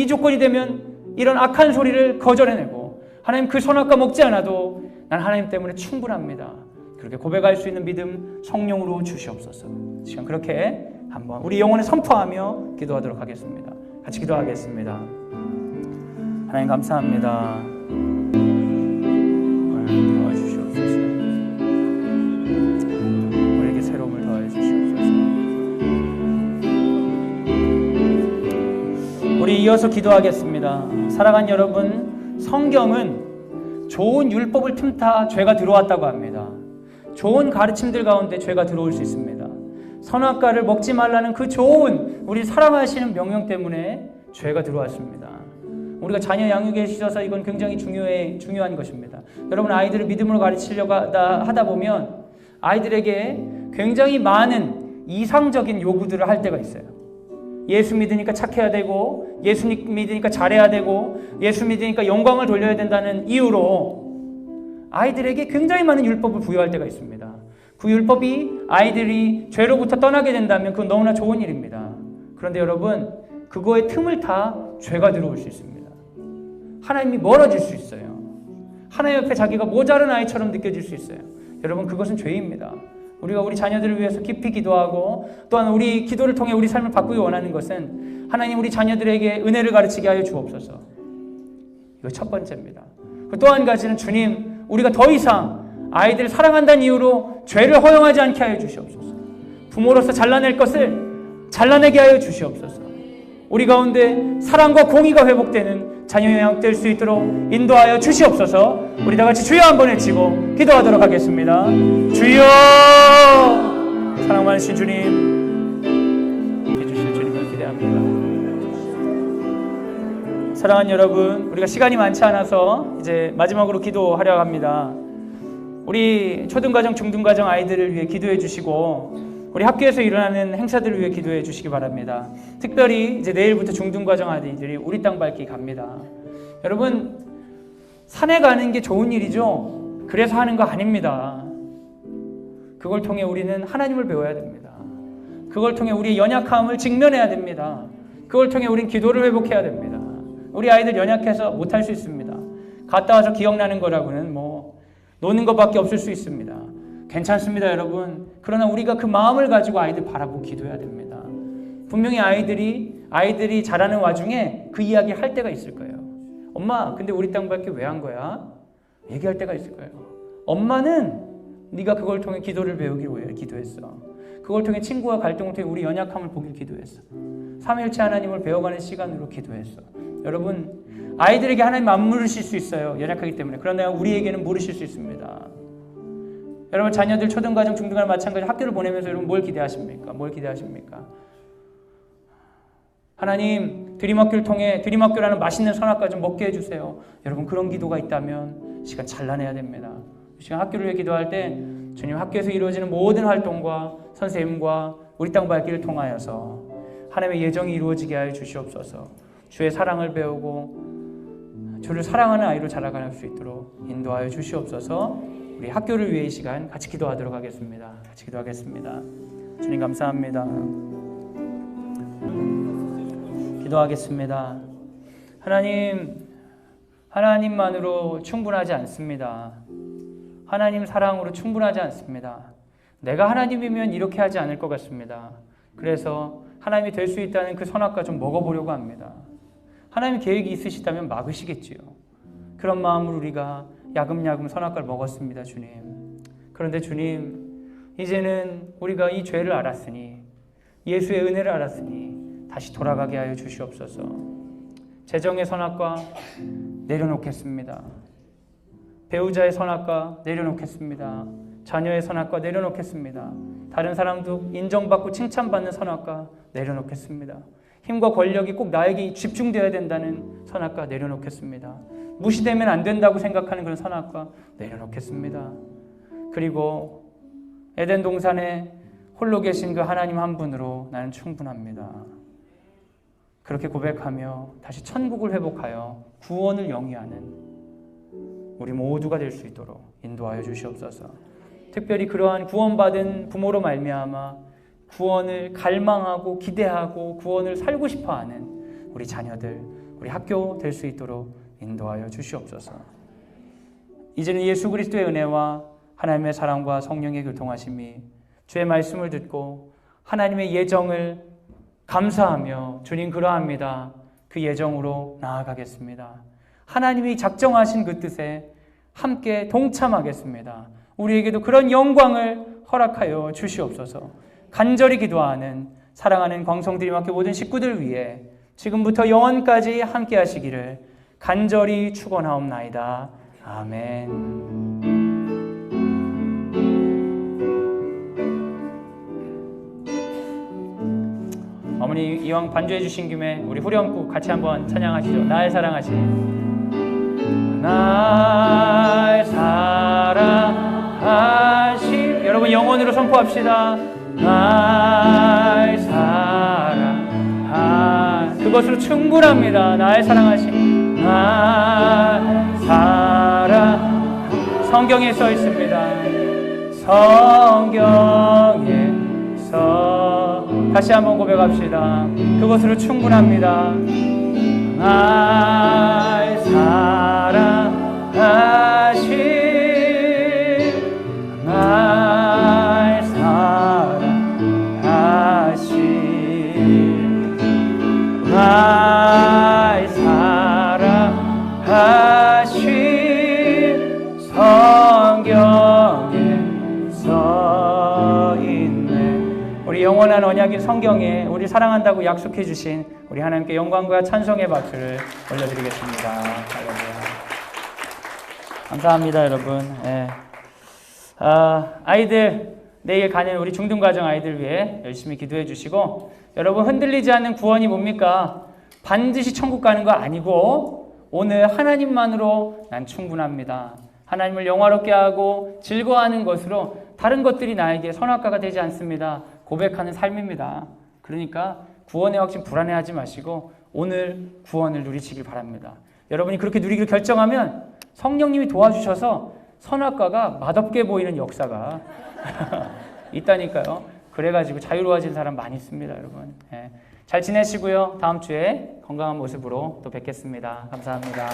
Speaker 1: 이런 악한 소리를 거절해내고, 하나님, 그 선악과 먹지 않아도 난 하나님 때문에 충분합니다. 그렇게 고백할 수 있는 믿음 성령으로 주시옵소서. 지금 그렇게 한번 우리 영혼에 선포하며 기도하도록 하겠습니다. 같이 기도하겠습니다. 하나님, 감사합니다. 도와주시옵소서. 우리에게 새로움을 더해 주시옵소서. 우리 이어서 기도하겠습니다. 사랑하는 여러분, 성경은 좋은 율법을 틈타 죄가 들어왔다고 합니다. 좋은 가르침들 가운데 죄가 들어올 수 있습니다. 선악과를 먹지 말라는 그 좋은 우리 사랑하시는 명령 때문에 죄가 들어왔습니다. 우리가 자녀 양육에 있어서 이건 굉장히 중요한 것입니다. 여러분, 아이들을 믿음으로 가르치려고 하다 보면 아이들에게 굉장히 많은 이상적인 요구들을 할 때가 있어요. 예수 믿으니까 착해야 되고, 예수 믿으니까 잘해야 되고, 예수 믿으니까 영광을 돌려야 된다는 이유로 아이들에게 굉장히 많은 율법을 부여할 때가 있습니다. 그 율법이 아이들이 죄로부터 떠나게 된다면 그건 너무나 좋은 일입니다. 그런데 여러분, 그거의 틈을 타 죄가 들어올 수 있습니다. 하나님이 멀어질 수 있어요. 하나님 옆에 자기가 모자란 아이처럼 느껴질 수 있어요. 여러분, 그것은 죄입니다. 우리가 우리 자녀들을 위해서 깊이 기도하고 또한 우리 기도를 통해 우리 삶을 바꾸기 원하는 것은 하나님 우리 자녀들에게 은혜를 가르치게 하여 주옵소서. 이거 첫 번째입니다. 또 한 가지는 주님, 우리가 더 이상 아이들을 사랑한다는 이유로 죄를 허용하지 않게 하여 주시옵소서. 부모로서 잘라낼 것을 잘라내게 하여 주시옵소서. 우리 가운데 사랑과 공의가 회복되는 자녀 영향될 수 있도록 인도하여 주시옵소서. 우리 다 같이 주여 한번 외치고 기도하도록 하겠습니다. 주여! 사랑 많으신 주님, 해주실 주님을 기대합니다. 사랑하는 여러분, 우리가 시간이 많지 않아서 이제 마지막으로 기도하려고 합니다. 우리 초등과정, 중등과정 아이들을 위해 기도해 주시고 우리 학교에서 일어나는 행사들을 위해 기도해 주시기 바랍니다. 특별히 이제 내일부터 중등과정 아이들이 우리 땅 밝기 갑니다. 여러분, 산에 가는 게 좋은 일이죠. 그래서 하는 거 아닙니다. 그걸 통해 우리는 하나님을 배워야 됩니다. 그걸 통해 우리의 연약함을 직면해야 됩니다. 그걸 통해 우리는 기도를 회복해야 됩니다. 우리 아이들 연약해서 못할 수 있습니다. 갔다 와서 기억나는 거라고는 노는 것밖에 없을 수 있습니다. 괜찮습니다, 여러분. 그러나 우리가 그 마음을 가지고 아이들 바라보고 기도해야 됩니다. 분명히 아이들이 자라는 와중에 그 이야기 할 때가 있을 거예요. 엄마, 근데 우리 땅 밖에 왜 한 거야? 얘기할 때가 있을 거예요. 엄마는 네가 그걸 통해 기도를 배우기 위해 기도했어. 그걸 통해 친구와 갈등을 통해 우리 연약함을 보길 기도했어. 삼위일체 하나님을 배워가는 시간으로 기도했어. 여러분, 아이들에게 하나님 안 물으실 수 있어요. 연약하기 때문에. 그러나 우리에게는 물으실 수 있습니다. 여러분, 자녀들 초등과정, 중등과정 마찬가지 학교를 보내면서 여러분 뭘 기대하십니까? 뭘 기대하십니까? 하나님, 드림학교를 통해 드림학교라는 맛있는 선악과 좀 먹게 해주세요. 여러분, 그런 기도가 있다면 시간 잘라내야 됩니다. 시간 학교를 위해 기도할 때 주님, 학교에서 이루어지는 모든 활동과 선생님과 우리 땅 밝기를 통하여서 하나님의 예정이 이루어지게 하여 주시옵소서. 주의 사랑을 배우고 주를 사랑하는 아이로 자라갈 수 있도록 인도하여 주시옵소서. 우리 학교를 위해 이 시간 같이 기도하도록 하겠습니다. 같이 기도하겠습니다. 주님, 감사합니다. 기도하겠습니다. 하나님만으로 충분하지 않습니다. 하나님 사랑으로 충분하지 않습니다. 내가 하나님이면 이렇게 하지 않을 것 같습니다. 그래서 하나님이 될 수 있다는 그 선악과 좀 먹어보려고 합니다. 하나님 계획이 있으시다면 막으시겠지요. 그런 마음으로 우리가 야금야금 선악과를 먹었습니다, 주님. 그런데 주님, 이제는 우리가 이 죄를 알았으니, 예수의 은혜를 알았으니 다시 돌아가게 하여 주시옵소서. 재정의 선악과 내려놓겠습니다. 배우자의 선악과 내려놓겠습니다. 자녀의 선악과 내려놓겠습니다. 다른 사람도 인정받고 칭찬받는 선악과 내려놓겠습니다. 힘과 권력이 꼭 나에게 집중되어야 된다는 선악과 내려놓겠습니다. 무시되면 안 된다고 생각하는 그런 선악과 내려놓겠습니다. 그리고 에덴 동산에 홀로 계신 그 하나님 한 분으로 나는 충분합니다. 그렇게 고백하며 다시 천국을 회복하여 구원을 영위하는 우리 모두가 될 수 있도록 인도하여 주시옵소서. 특별히 그러한 구원받은 부모로 말미암아 구원을 갈망하고 기대하고 구원을 살고 싶어하는 우리 자녀들, 우리 학교 될 수 있도록 인도하여 주시옵소서. 이제는 예수 그리스도의 은혜와 하나님의 사랑과 성령의 교통하심이 주의 말씀을 듣고 하나님의 예정을 감사하며 주님 그러합니다. 그 예정으로 나아가겠습니다. 하나님이 작정하신 그 뜻에 함께 동참하겠습니다. 우리에게도 그런 영광을 허락하여 주시옵소서. 간절히 기도하는 사랑하는 광성드림학교 모든 식구들 위해 지금부터 영원까지 함께 하시기를 간절히 축원하옵나이다. 아멘. 어머니 이왕 반주해 주신 김에 우리 후렴구 같이 한번 찬양하시죠. 날 사랑하신 날 사랑하신 여러분 영혼으로 선포합시다. 날 사랑하신 그것으로 충분합니다. 날 사랑하신 날 사랑 성경에 써 있습니다. 성경에서 다시 한번 고백합시다. 그것으로 충분합니다. 날 사랑하신 날 사랑하신 날 사랑하신 성경에 써있네. 우리 영원한 언약인 성경에 우리 사랑한다고 약속해 주신 우리 하나님께 영광과 찬송의 박수를 올려드리겠습니다. 할렐루야. 감사합니다, 여러분. 예. 아이들 내일 가는 우리 중등가정 아이들 위해 열심히 기도해 주시고, 여러분 흔들리지 않는 구원이 뭡니까? 반드시 천국 가는 거 아니고 오늘 하나님만으로 난 충분합니다. 하나님을 영화롭게 하고 즐거워하는 것으로 다른 것들이 나에게 선악과가 되지 않습니다. 고백하는 삶입니다. 그러니까 구원의 확신 불안해하지 마시고 오늘 구원을 누리시길 바랍니다. 여러분이 그렇게 누리기로 결정하면 성령님이 도와주셔서 선악과가 맛없게 보이는 역사가 있다니까요. 그래가지고 자유로워진 사람 많이 있습니다, 여러분. 예. 잘 지내시고요. 다음 주에 건강한 모습으로 또 뵙겠습니다. 감사합니다.